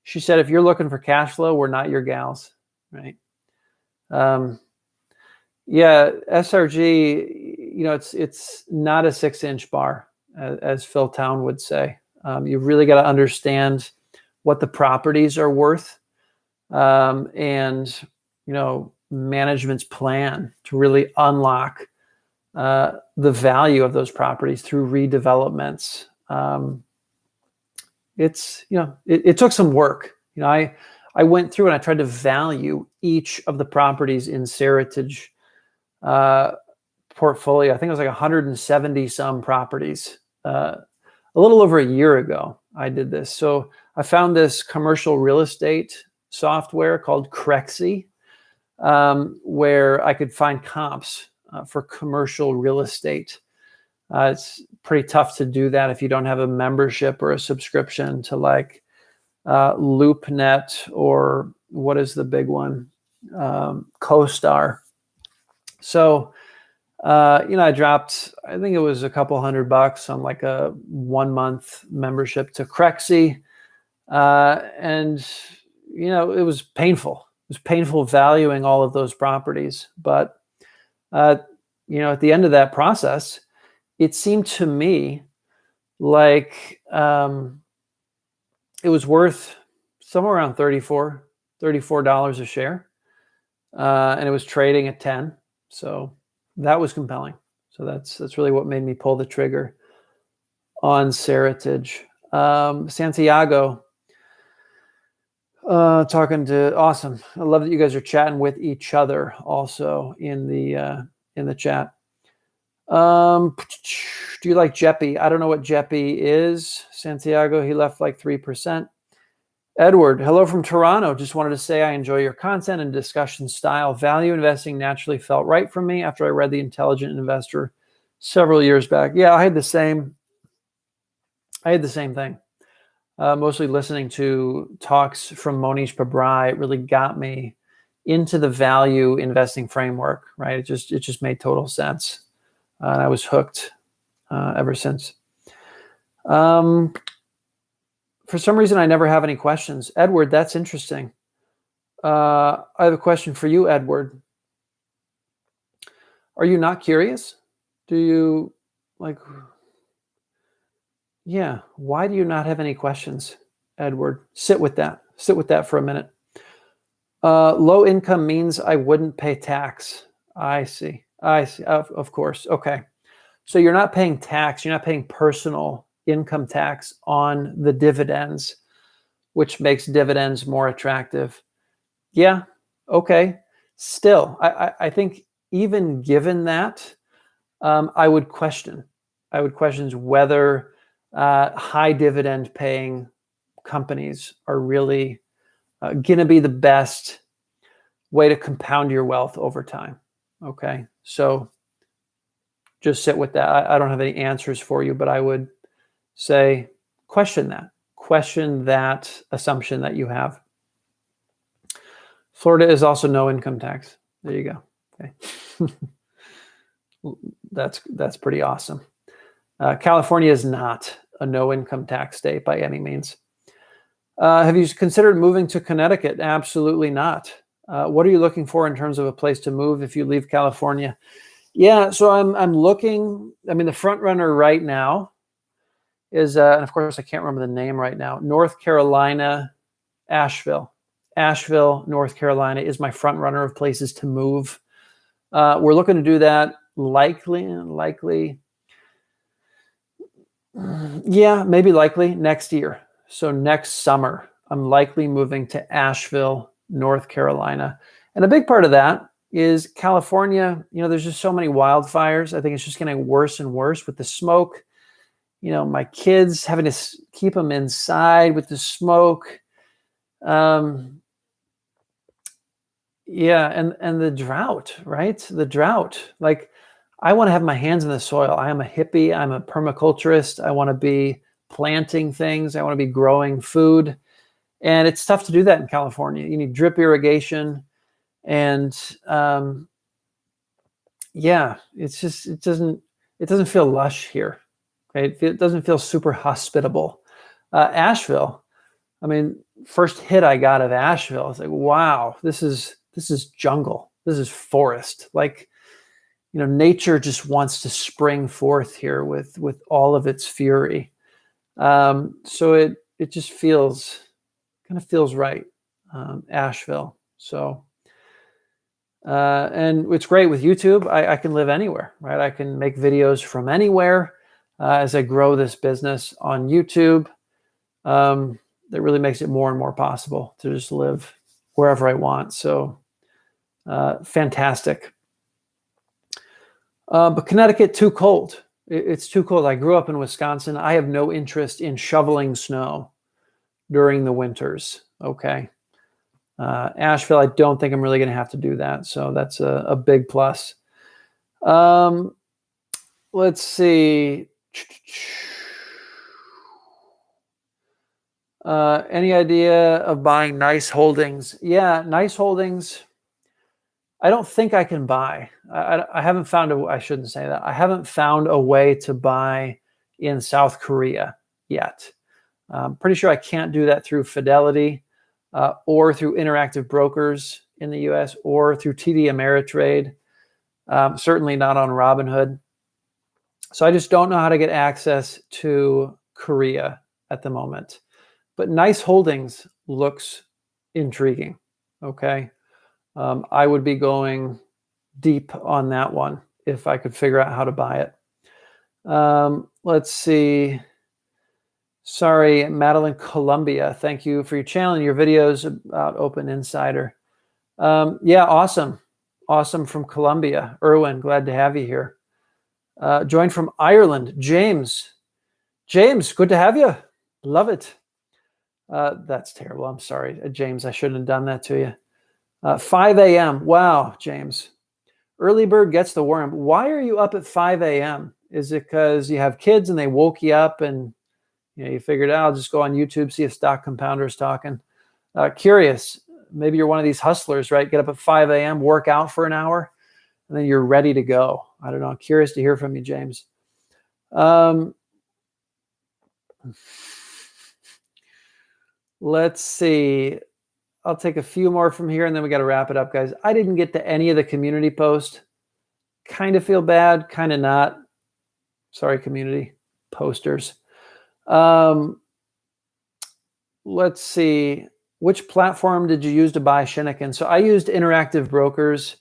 She said, if you're looking for cash flow, we're not your gals, right? Yeah, SRG, it's not a 6-inch bar, as Phil Town would say. You've really got to understand what the properties are worth, and management's plan to really unlock the value of those properties through redevelopments. It took some work. I went through and I tried to value each of the properties in Seritage portfolio. I think it was like 170 some properties. A little over a year ago, I did this. So I found this commercial real estate software called Crexy, where I could find comps for commercial real estate. It's pretty tough to do that if you don't have a membership or a subscription to like LoopNet, or what is the big one? CoStar. So, I dropped, I think it was a couple $100 on like a 1-month membership to Crexy. And, it was painful. It was painful valuing all of those properties. But, at the end of that process, it seemed to me like it was worth somewhere around $34 a share. And it was trading at 10. So that was compelling. So that's really what made me pull the trigger on Seritage. Santiago, talking to, awesome. I love that you guys are chatting with each other also in the chat. Do you like Jeppy? I don't know what Jeppy is. Santiago, he left like 3%. Edward, hello from Toronto. Just wanted to say I enjoy your content and discussion style. Value investing naturally felt right for me after I read The Intelligent Investor several years back. Yeah, I had the same thing. Mostly listening to talks from Monish Pabrai, it really got me into the value investing framework, right? It just made total sense. And I was hooked ever since. For some reason, I never have any questions. Edward, that's interesting. I have a question for you, Edward. Are you not curious? Do you yeah, why do you not have any questions, Edward? Sit with that. Sit with that for a minute. Low income means I wouldn't pay tax. I see. Of course. Okay. So you're not paying tax. You're not paying personal income tax on the dividends, which makes dividends more attractive. Yeah. Okay. Still, I think even given that, I would question whether high dividend paying companies are really going to be the best way to compound your wealth over time. Okay. So just sit with that. I don't have any answers for you, but I would say question that. Question that assumption that you have. Florida is also no income tax. There you go. Okay. That's pretty awesome. California is not a no income tax state by any means. Have you considered moving to Connecticut? Absolutely not. What are you looking for in terms of a place to move if you leave California? Yeah, so I'm looking. I mean, the front runner right now is, and of course I can't remember the name right now. North Carolina, Asheville, North Carolina is my front runner of places to move. We're looking to do that likely, yeah, maybe likely next year. So next summer, I'm likely moving to Asheville, North Carolina. And a big part of that is California. You know, there's just so many wildfires. I think it's just getting worse and worse with the smoke. You know, my kids having to keep them inside with the smoke. Yeah, and the drought, right? The drought. Like, I want to have my hands in the soil. I am a hippie. I'm a permaculturist. I want to be planting things. I want to be growing food. And it's tough to do that in California. You need drip irrigation. And yeah, it's just, it doesn't feel lush here. Right? It doesn't feel super hospitable. Asheville, I mean, first hit I got of Asheville, I was like, wow, this is jungle. This is forest. Like, you know, nature just wants to spring forth here with all of its fury. So it just kind of feels right, Asheville. So, and it's great with YouTube. I can live anywhere, right? I can make videos from anywhere as I grow this business on YouTube. That really makes it more and more possible to just live wherever I want. So, fantastic. But Connecticut, too cold. It's too cold. I grew up in Wisconsin. I have no interest in shoveling snow during the winters. Okay. Asheville, I don't think I'm really going to have to do that. So that's a big plus. Let's see. Any idea of buying nice holdings? Yeah, nice holdings. I don't think I can buy. I haven't found I shouldn't say that. I haven't found a way to buy in South Korea yet. I'm pretty sure I can't do that through Fidelity or through Interactive Brokers in the US or through TD Ameritrade. Certainly not on Robinhood. So I just don't know how to get access to Korea at the moment. But nice holdings looks intriguing. Okay. I would be going deep on that one if I could figure out how to buy it. Let's see. Sorry, Madeline Columbia. Thank you for your channel and your videos about Open Insider. Yeah, awesome. Awesome from Columbia. Erwin, glad to have you here. Joined from Ireland, James. James, good to have you. Love it. That's terrible. I'm sorry, James. I shouldn't have done that to you. 5 a.m. Wow, James. Early bird gets the worm. Why are you up at 5 a.m.? Is it because you have kids and they woke you up and you figured out, I'll just go on YouTube, see if Stock Compounder is talking? Curious. Maybe you're one of these hustlers, right? Get up at 5 a.m., work out for an hour, and then you're ready to go. I don't know. I'm curious to hear from you, James. Let's see. I'll take a few more from here and then we got to wrap it up, guys. I didn't get to any of the community posts. Kind of feel bad, kind of not. Sorry, community posters. Let's see. Which platform did you use to buy Shiniken? So I used Interactive Brokers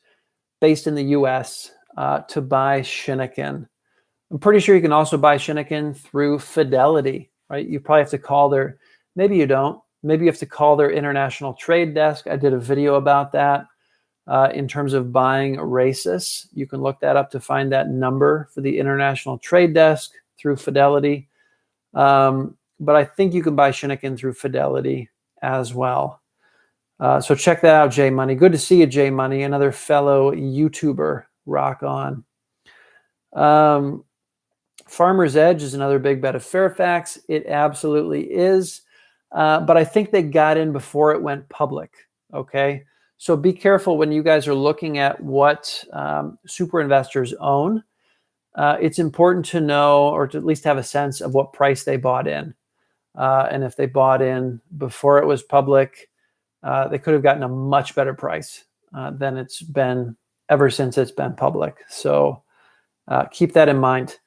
based in the US to buy Shiniken. I'm pretty sure you can also buy Shiniken through Fidelity, right? You probably have to call their, maybe you don't. Maybe you have to call their international trade desk. I did a video about that in terms of buying Asus. You can look that up to find that number for the international trade desk through Fidelity. But I think you can buy Shiniken through Fidelity as well. So check that out, J Money. Good to see you, J Money, another fellow YouTuber. Rock on. Farmer's Edge is another big bet of Fairfax. It absolutely is. But I think they got in before it went public. Okay. So be careful when you guys are looking at what super investors own. It's important to know, or to at least have a sense of what price they bought in. And if they bought in before it was public, they could have gotten a much better price than it's been ever since it's been public. So keep that in mind.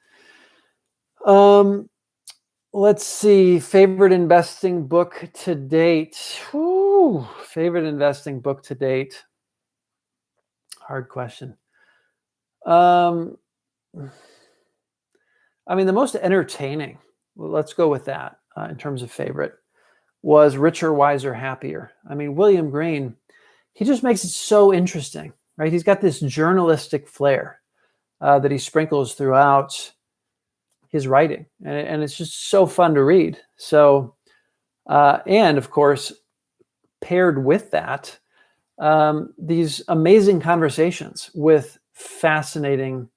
Let's see. Favorite investing book to date. Whew, favorite investing book to date. Hard question. I mean, the most entertaining, well, let's go with that in terms of favorite, was Richer, Wiser, Happier. I mean, William Green, he just makes it so interesting, right? He's got this journalistic flair that he sprinkles throughout his writing, and it's just so fun to read. So, and of course, paired with that, these amazing conversations with fascinating,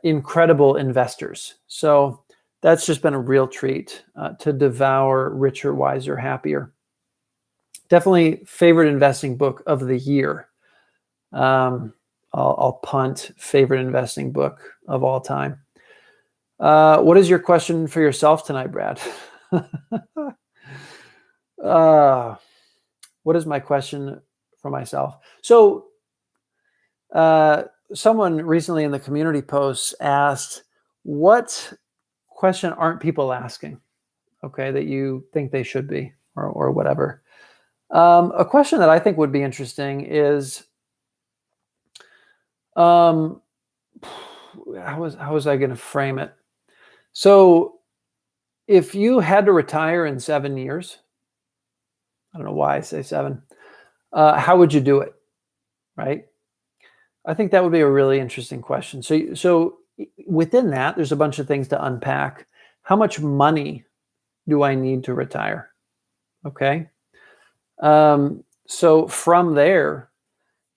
incredible investors. So that's just been a real treat to devour Richer, Wiser, Happier. Definitely favorite investing book of the year. I'll punt favorite investing book of all time. What is your question for yourself tonight, Brad? What is my question for myself? So someone recently in the community posts asked, what question aren't people asking, okay, that you think they should be, or whatever? A question that I think would be interesting is, how was I going to frame it? So if you had to retire in 7 years, I don't know why I say 7, how would you do it, right? I think that would be a really interesting question. So within that, there's a bunch of things to unpack. How much money do I need to retire? Okay. So from there,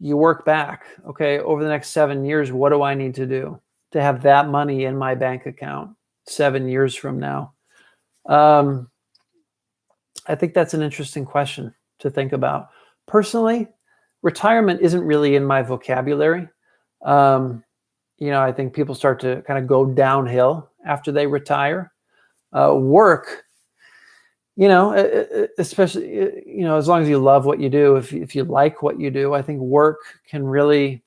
you work back. Okay, over the next 7 years, what do I need to do to have that money in my bank account 7 years from now? I think that's an interesting question to think about. Personally, retirement isn't really in my vocabulary. I think people start to kind of go downhill after they retire. Work, especially, as long as you love what you do, if you like what you do, I think work can really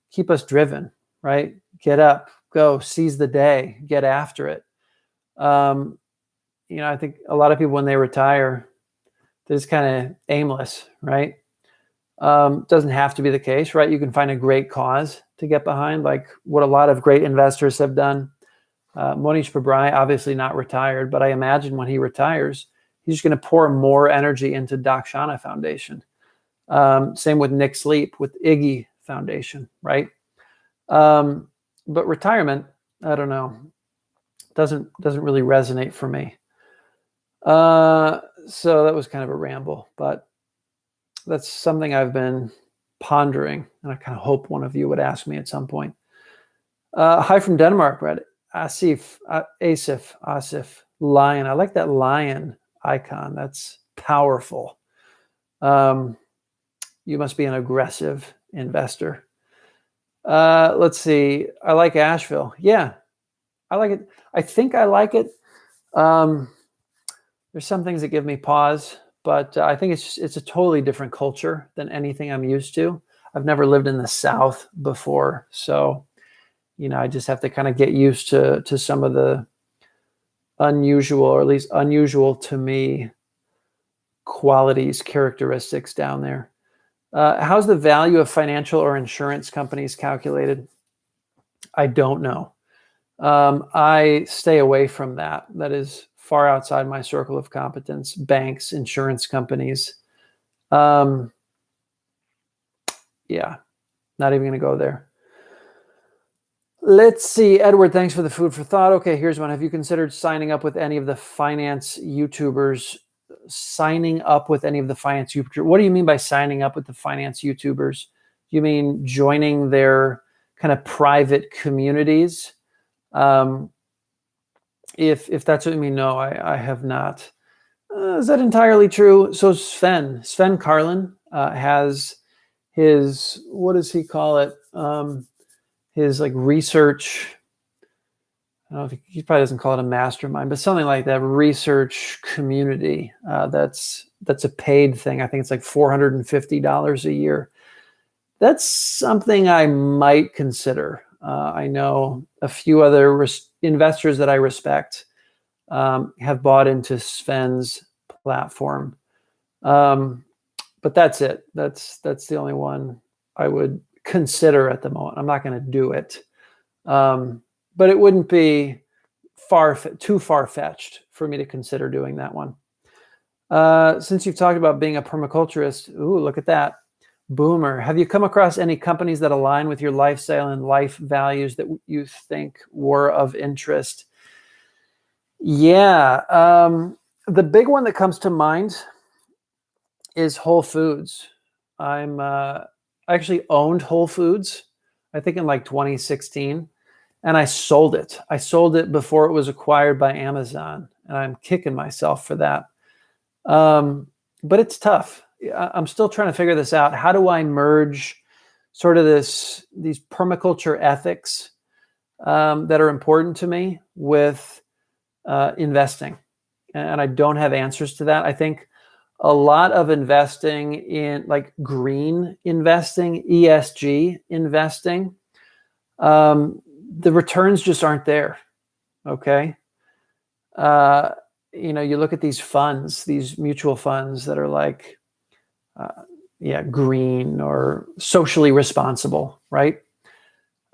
keep us driven, right? Get up, go, seize the day, get after it. I think a lot of people, when they retire, they're just kind of aimless, right? Doesn't have to be the case, right? You can find a great cause to get behind, like what a lot of great investors have done. Monish Pabrai, obviously not retired, but I imagine when he retires, he's just going to pour more energy into Dakshana Foundation. Same with Nick Sleep with Iggy Foundation, right? But retirement, I don't know, doesn't really resonate for me. So that was kind of a ramble, but that's something I've been pondering, and I kind of hope one of you would ask me at some point. Hi from Denmark, Brett. Asif, lion. I like that lion icon. That's powerful. You must be an aggressive investor. Let's see. I like Asheville. Yeah, I like it. I think I like it. There's some things that give me pause, but I think it's a totally different culture than anything I'm used to. I've never lived in the South before, so I just have to kind of get used to some of the unusual, or at least unusual to me, qualities, characteristics down there. How's the value of financial or insurance companies calculated? I don't know. I stay away from that. That is far outside my circle of competence. Banks, insurance companies. Yeah, not even going to go there. Let's see. Edward, thanks for the food for thought. Okay, here's one. Have you considered signing up with any of the finance YouTubers? What do you mean by signing up with the finance YouTubers? You mean joining their kind of private communities? If that's what you mean, no, I have not. Is that entirely true? So Sven Carlin has his, what does he call it? His like research. I don't know if he probably doesn't call it a mastermind, but something like that, research community. That's a paid thing. I think it's like $450 a year. That's something I might consider. I know a few other investors that I respect have bought into Sven's platform. But that's it. That's the only one I would consider at the moment. I'm not going to do it. But it wouldn't be too far-fetched for me to consider doing that one. Since you've talked about being a permaculturist, ooh, look at that. Boomer, have you come across any companies that align with your lifestyle and life values that you think were of interest? Yeah. The big one that comes to mind is Whole Foods. I actually owned Whole Foods, I think in like 2016. And I sold it. I sold it before it was acquired by Amazon. And I'm kicking myself for that. But it's tough. I'm still trying to figure this out. How do I merge sort of these permaculture ethics that are important to me with investing? And I don't have answers to that. I think a lot of investing in like green investing, ESG investing, the returns just aren't there. Okay. You look at these funds, these mutual funds that are like, green or socially responsible, right?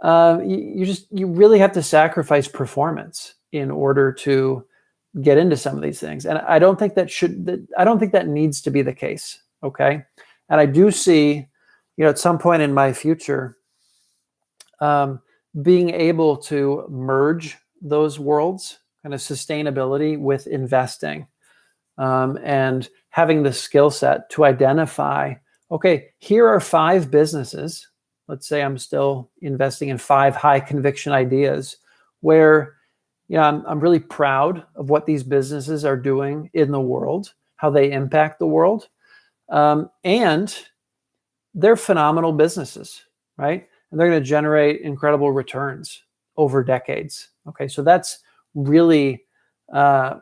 You really have to sacrifice performance in order to get into some of these things. And I don't think that needs to be the case. Okay. And I do see, at some point in my future, being able to merge those worlds, kind of sustainability with investing, and having the skill set to identify, okay, here are 5 businesses. Let's say I'm still investing in 5 high conviction ideas where, I'm really proud of what these businesses are doing in the world, how they impact the world. And they're phenomenal businesses, right? And they're going to generate incredible returns over decades. Okay, so that's really the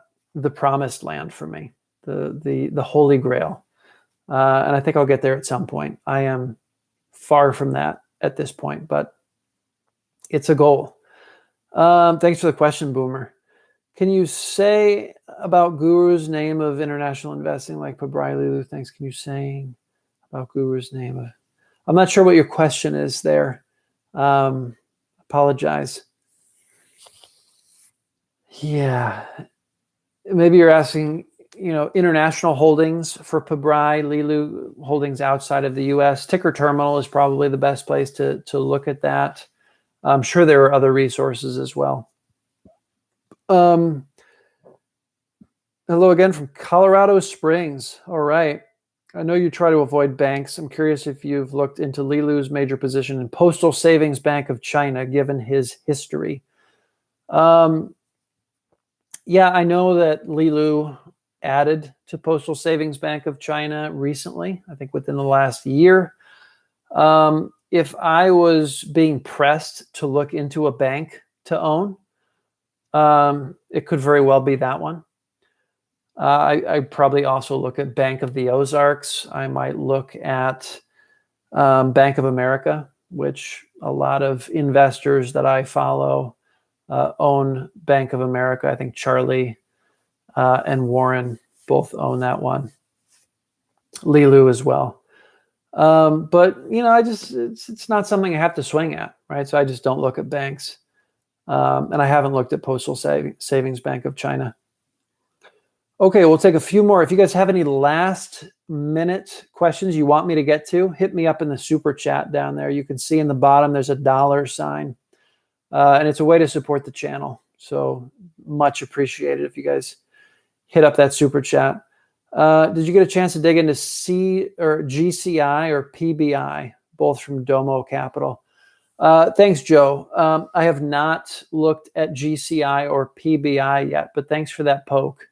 promised land for me, the holy grail. And I think I'll get there at some point. I am far from that at this point, but it's a goal. Thanks for the question, Boomer. Can you say about Guru's name of international investing, like Pabrai Lulu? Thanks. Can you say about Guru's name of... I'm not sure what your question is there. Apologize. Yeah. Maybe you're asking, international holdings for Pabrai Lilu, holdings outside of the U.S. Ticker Terminal is probably the best place to look at that. I'm sure there are other resources as well. Hello again from Colorado Springs. All right. I know you try to avoid banks. I'm curious if you've looked into Lilu's major position in Postal Savings Bank of China, given his history. Yeah, I know that Lilu added to Postal Savings Bank of China recently, I think within the last year. If I was being pressed to look into a bank to own, it could very well be that one. I probably also look at Bank of the Ozarks. I might look at Bank of America, which a lot of investors that I follow own Bank of America. I think Charlie and Warren both own that one. Lilu as well. But it's not something I have to swing at, right? So I just don't look at banks. And I haven't looked at Postal Savings Bank of China. Okay, we'll take a few more. If you guys have any last minute questions you want me to get to, hit me up in the super chat down there. You can see in the bottom, there's a $sign. And it's a way to support the channel. So much appreciated if you guys hit up that super chat. Did you get a chance to dig into GCI or PBI, both from Domo Capital? Thanks, Joe. I have not looked at GCI or PBI yet, but thanks for that poke.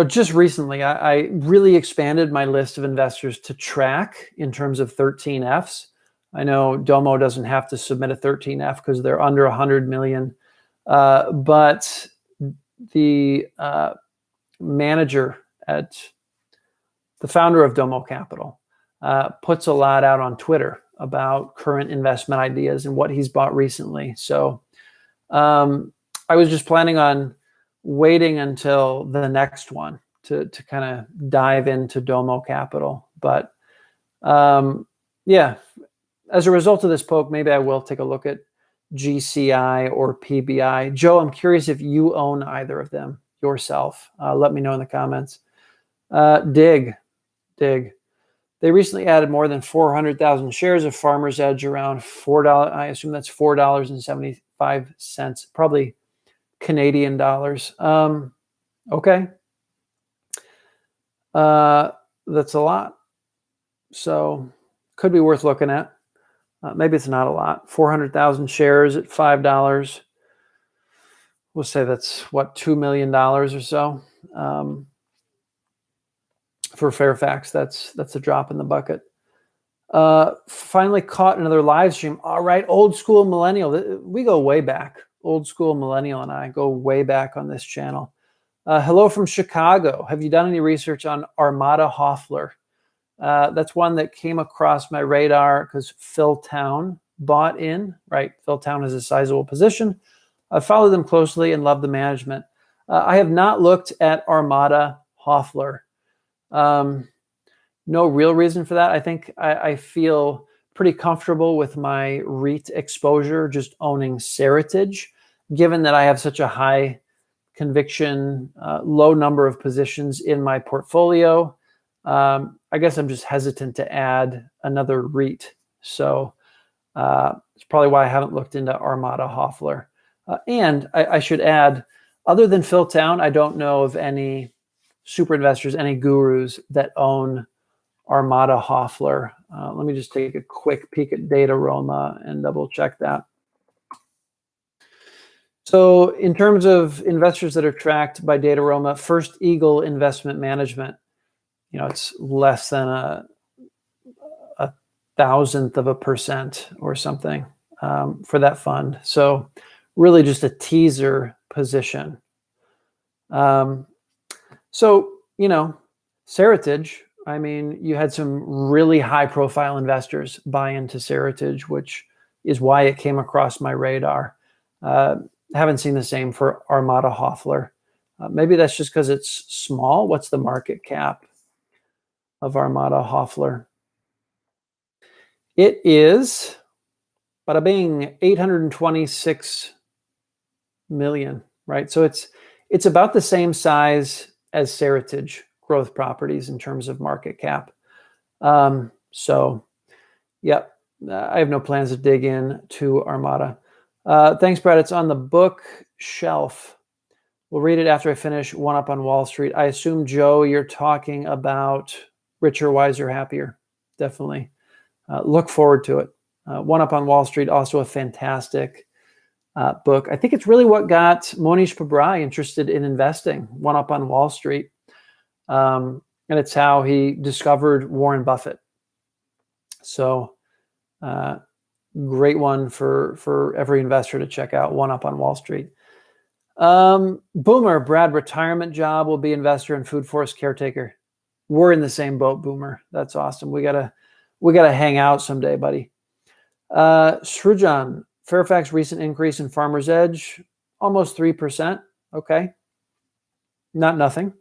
Just recently, I really expanded my list of investors to track in terms of 13Fs. I know Domo doesn't have to submit a 13F because they're under 100 million, but the manager at the founder of Domo Capital puts a lot out on Twitter about current investment ideas and what he's bought recently. So I was just planning on waiting until the next one to kind of dive into Domo Capital. But yeah, as a result of this poke, maybe I will take a look at GCI or PBI. Joe, I'm curious if you own either of them yourself. Let me know in the comments. Dig. They recently added more than 400,000 shares of Farmers Edge, around $4. I assume that's $4.75, probably Canadian dollars. Okay. That's a lot. So could be worth looking at. Maybe it's not a lot. 400,000 shares at $5. We'll say that's what, $2 million or so. For Fairfax, that's a drop in the bucket. Finally caught another live stream. All right, old school millennial. We go way back. Old school millennial and I go way back on this channel. Hello from Chicago. Have you done any research on Armada Hoffler? That's one that came across my radar because Phil Town bought in, right? Phil Town has a sizable position. I followed them closely and love the management. I have not looked at Armada Hoffler. No real reason for that. I think I feel pretty comfortable with my REIT exposure, just owning Seritage, given that I have such a high conviction, low number of positions in my portfolio. I guess I'm just hesitant to add another REIT. So it's probably why I haven't looked into Armada Hoffler. And I should add, other than Phil Town, I don't know of any super investors, any gurus that own Armada Hoffler. Let me just take a quick peek at Dataroma and double check that. So in terms of investors that are tracked by Dataroma, First Eagle Investment Management, it's less than a 0.000% or something for that fund. So really just a teaser position. So, Seritage, I mean, you had some really high profile investors buy into Seritage, which is why it came across my radar. Haven't seen the same for Armada Hoffler. Maybe that's just because it's small. What's the market cap of Armada Hoffler? It is, bada bing, 826 million, right? So it's about the same size as Seritage Growth Properties in terms of market cap. So, yeah, I have no plans to dig in to Armada. Thanks, Brad. It's on the bookshelf. We'll read it after I finish One Up on Wall Street. I assume, Joe, you're talking about Richer, Wiser, Happier. Definitely. Look forward to it. One Up on Wall Street, also a fantastic book. I think it's really what got Monish Pabrai interested in investing, One Up on Wall Street. And it's how he discovered Warren Buffett. So great one for every investor to check out, One Up on Wall Street. Boomer, Brad, retirement job, will be investor and food forest caretaker. We're in the same boat, Boomer. That's awesome. We gotta hang out someday, buddy. Srujan, Fairfax recent increase in Farmers Edge, almost 3%. Okay. Not nothing.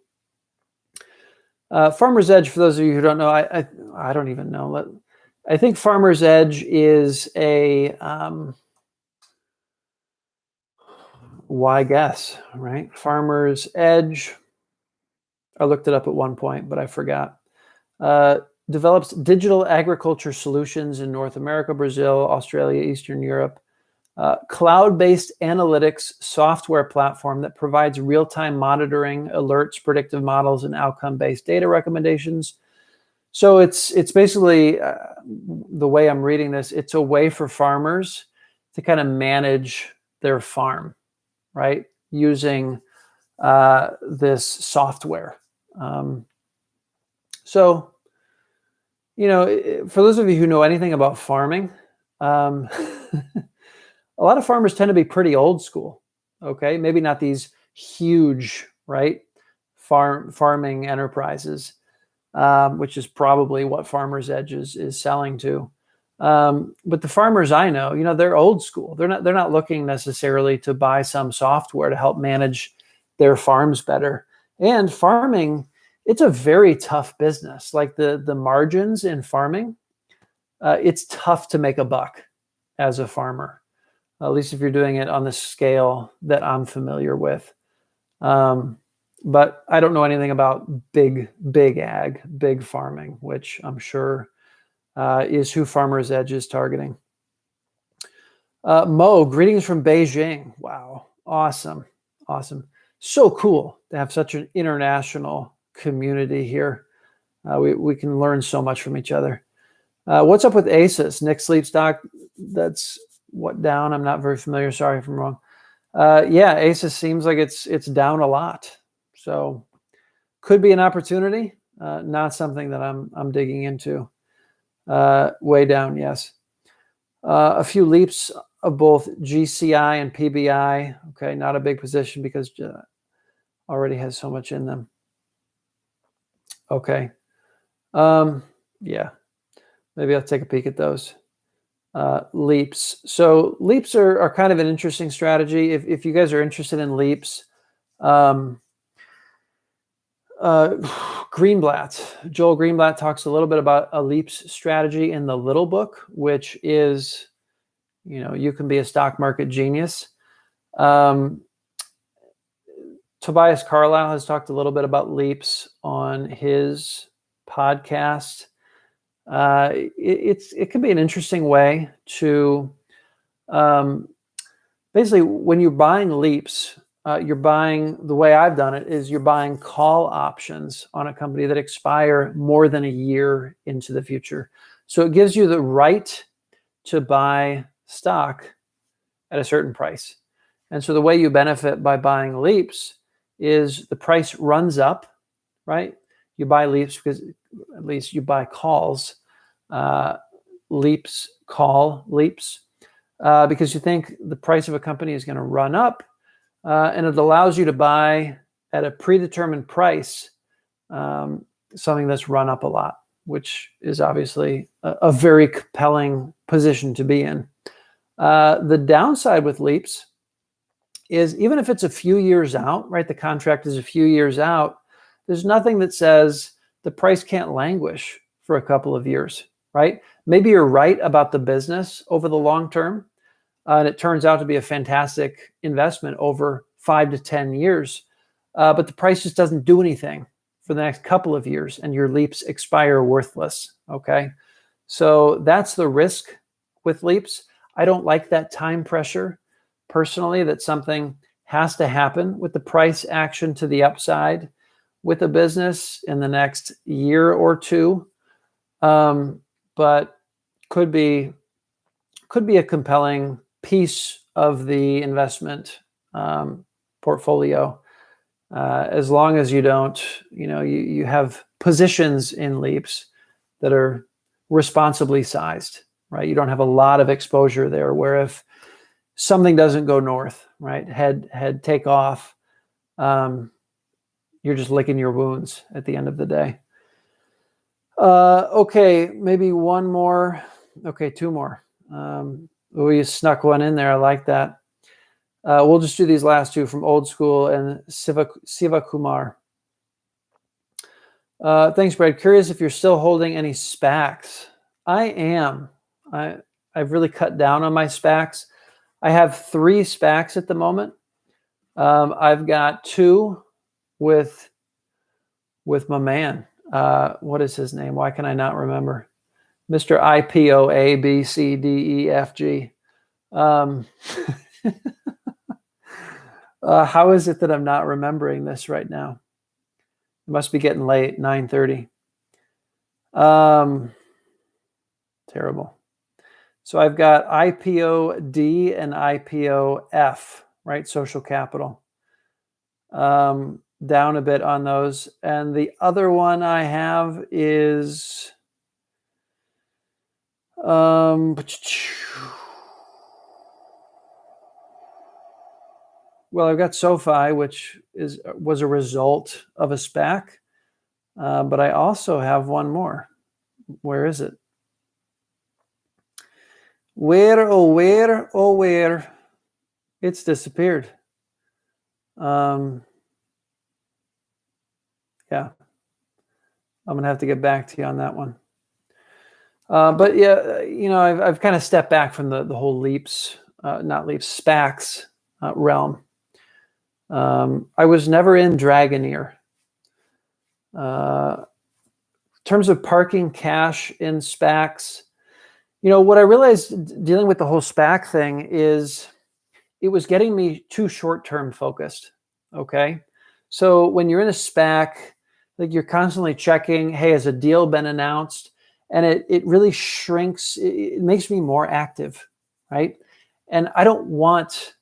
Farmers Edge, for those of you who don't know, I don't even know. I think Farmers Edge is a why guess, right? Farmers Edge. I looked it up at one point, but I forgot. Develops digital agriculture solutions in North America, Brazil, Australia, Eastern Europe. Cloud-based analytics software platform that provides real-time monitoring, alerts, predictive models, and outcome-based data recommendations So it's basically the way I'm reading this. It's a way for farmers to kind of manage their farm, right? Using this software. So, for those of you who know anything about farming, a lot of farmers tend to be pretty old school. Okay, maybe not these huge, right, farming enterprises, which is probably what Farmer's Edge is selling to. But the farmers I know, they're old school. They're not looking necessarily to buy some software to help manage their farms better. And farming, it's a very tough business. Like the margins in farming, it's tough to make a buck as a farmer, at least if you're doing it on the scale that I'm familiar with. But I don't know anything about big ag, big farming, which I'm sure is who Farmer's Edge is targeting. Mo, greetings from Beijing. Wow, awesome. So cool to have such an international community here. We can learn so much from each other. What's up with Asus? Nick Sleepstock, that's what down? I'm not very familiar. Sorry if I'm wrong. Yeah, Asus seems like it's down a lot. So could be an opportunity, not something that I'm digging into. Way down, yes. A few leaps of both GCI and PBI. Okay, not a big position because already has so much in them. Okay. Yeah, maybe I'll take a peek at those. Leaps. So leaps are kind of an interesting strategy. If you guys are interested in leaps, Greenblatt, Joel Greenblatt talks a little bit about a leaps strategy in the little book, which is, you can be a stock market genius. Tobias Carlisle has talked a little bit about leaps on his podcast. It can be an interesting way to, basically when you're buying leaps, you're buying, the way I've done it is you're buying call options on a company that expire more than a year into the future. So it gives you the right to buy stock at a certain price. And so the way you benefit by buying leaps is the price runs up, right? You buy leaps because at least you buy calls, leaps, because you think the price of a company is going to run up, and it allows you to buy at a predetermined price something that's run up a lot, which is obviously a very compelling position to be in. The downside with leaps is even if it's a few years out, right? The contract is a few years out. There's nothing that says the price can't languish for a couple of years, right? Maybe you're right about the business over the long term, and it turns out to be a fantastic investment over 5 to 10 years. But the price just doesn't do anything for the next couple of years, and your leaps expire worthless, okay? So that's the risk with leaps. I don't like that time pressure personally, that something has to happen with the price action to the upside with a business in the next year or two. But could be a compelling piece of the investment portfolio, as long as you don't, you have positions in leaps that are responsibly sized, right? You don't have a lot of exposure there, where if something doesn't go north, right, head take off, you're just licking your wounds at the end of the day. Okay, maybe one more. Okay, two more. We snuck one in there. I like that. We'll just do these last two from Old School and Siva Kumar. Thanks, Brad. Curious if you're still holding any SPACs. I am. I've really cut down on my SPACs. I have 3 SPACs at the moment. I've got 2 with my man. What is his name? Why can I not remember? Mr. IPOABCDEFG. How is it that I'm not remembering this right now? It must be getting late, 9:30. Terrible. So I've got IPO-D and IPO-F, right? Social capital. Down a bit on those. And the other one I have is well, I've got SoFi, which was a result of a SPAC, but I also have one more. Where is it? Where, oh, where, oh, where? It's disappeared. Yeah, I'm gonna have to get back to you on that one. But yeah, you know, I've kind of stepped back from the whole SPACs realm. I was never in Dragoneer. In terms of parking cash in SPACs, you know, what I realized dealing with the whole SPAC thing is it was getting me too short-term focused, okay? So when you're in a SPAC, like you're constantly checking, hey, has a deal been announced? And it really shrinks, it makes me more active, right? And I don't want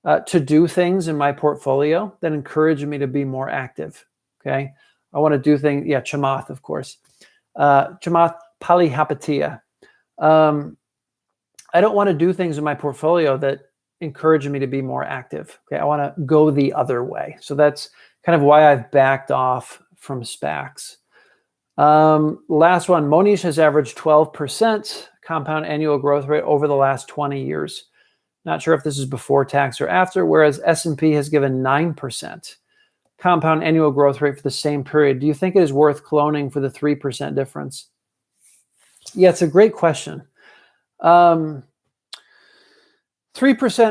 to do things in my portfolio that encourage me to be more active, okay? I want to do things, yeah, Chamath, of course. Chamath Polyhapatia. I don't want to do things in my portfolio that encourage me to be more active. Okay, I want to go the other way. So that's kind of why I've backed off from SPACs. Last one, Monish has averaged 12% compound annual growth rate over the last 20 years. Not sure if this is before tax or after, whereas S&P has given 9% compound annual growth rate for the same period. Do you think it is worth cloning for the 3% difference? Yeah, it's a great question. 3%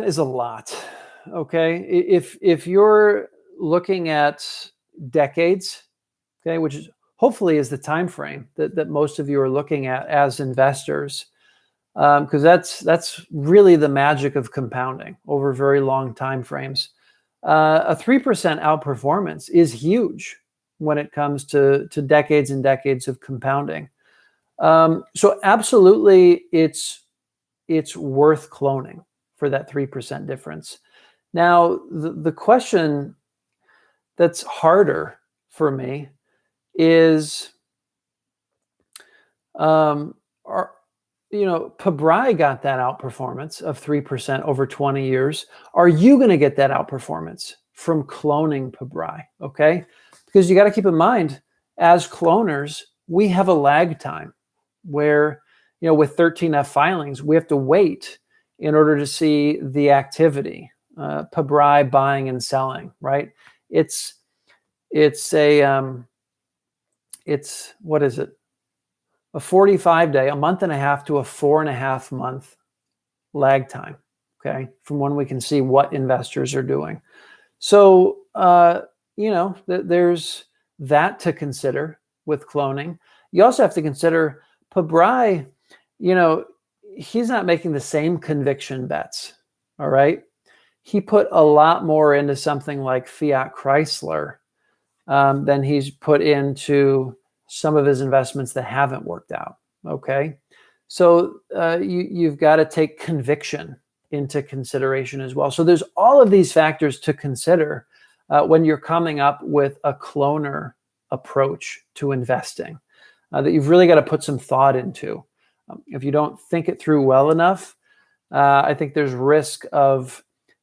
is a lot, okay? If you're looking at decades, okay, which is hopefully is the time frame that most of you are looking at as investors, because that's really the magic of compounding over very long time frames. A 3% outperformance is huge when it comes to decades and decades of compounding. So absolutely, it's worth cloning for that 3% difference. Now, the question that's harder for me is, Pabrai got that outperformance of 3% over 20 years. Are you going to get that outperformance from cloning Pabrai? Okay, because you got to keep in mind, as cloners, we have a lag time where, you know, with 13F filings, we have to wait in order to see the activity, Pabrai buying and selling, right? It's what is it? A 45-day, a month and a half to a 4.5 month lag time, okay, from when we can see what investors are doing. So, there's that to consider with cloning. You also have to consider Pabrai, he's not making the same conviction bets, all right? He put a lot more into something like Fiat Chrysler than he's put into some of his investments that haven't worked out, okay? So you've got to take conviction into consideration as well. So there's all of these factors to consider when you're coming up with a cloner approach to investing that you've really got to put some thought into. If you don't think it through well enough, I think there's risk of,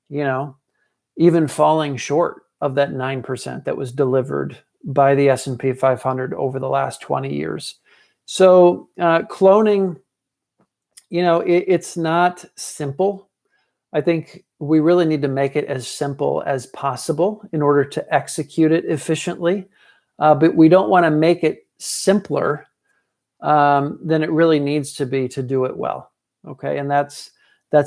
even falling short of that 9% that was delivered by the S&P 500 over the last 20 years. So cloning, it's not simple. I think we really need to make it as simple as possible in order to execute it efficiently. But we don't want to make it simpler than it really needs to be to do it well. Okay, and that's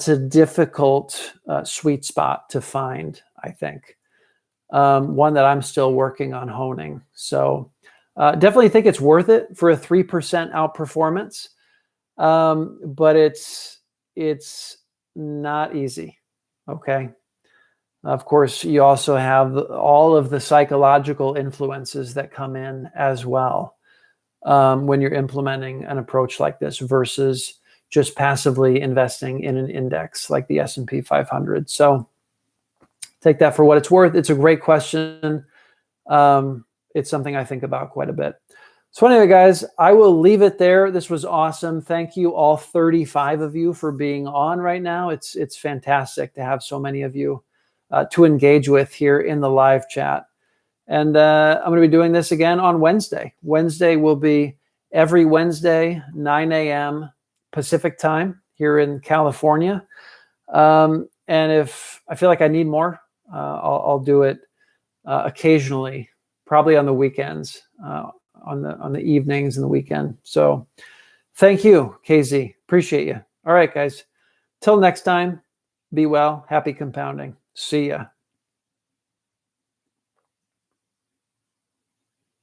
a difficult sweet spot to find, I think. One that I'm still working on honing. So definitely think it's worth it for a 3% outperformance, but it's not easy. Okay. Of course, you also have all of the psychological influences that come in as well. when you're implementing an approach like this versus just passively investing in an index like the S&P 500. So take that for what it's worth. It's a great question. It's something I think about quite a bit. So anyway, guys, I will leave it there. This was awesome. Thank you all 35 of you for being on right now. It's fantastic to have so many of you to engage with here in the live chat. And I'm going to be doing this again on Wednesday. Wednesday will be every Wednesday, 9 a.m. Pacific time here in California. And if I feel like I need more, I'll do it occasionally, probably on the weekends, on the evenings and the weekend. So thank you, KZ. Appreciate you. All right, guys. Till next time, be well. Happy compounding. See ya.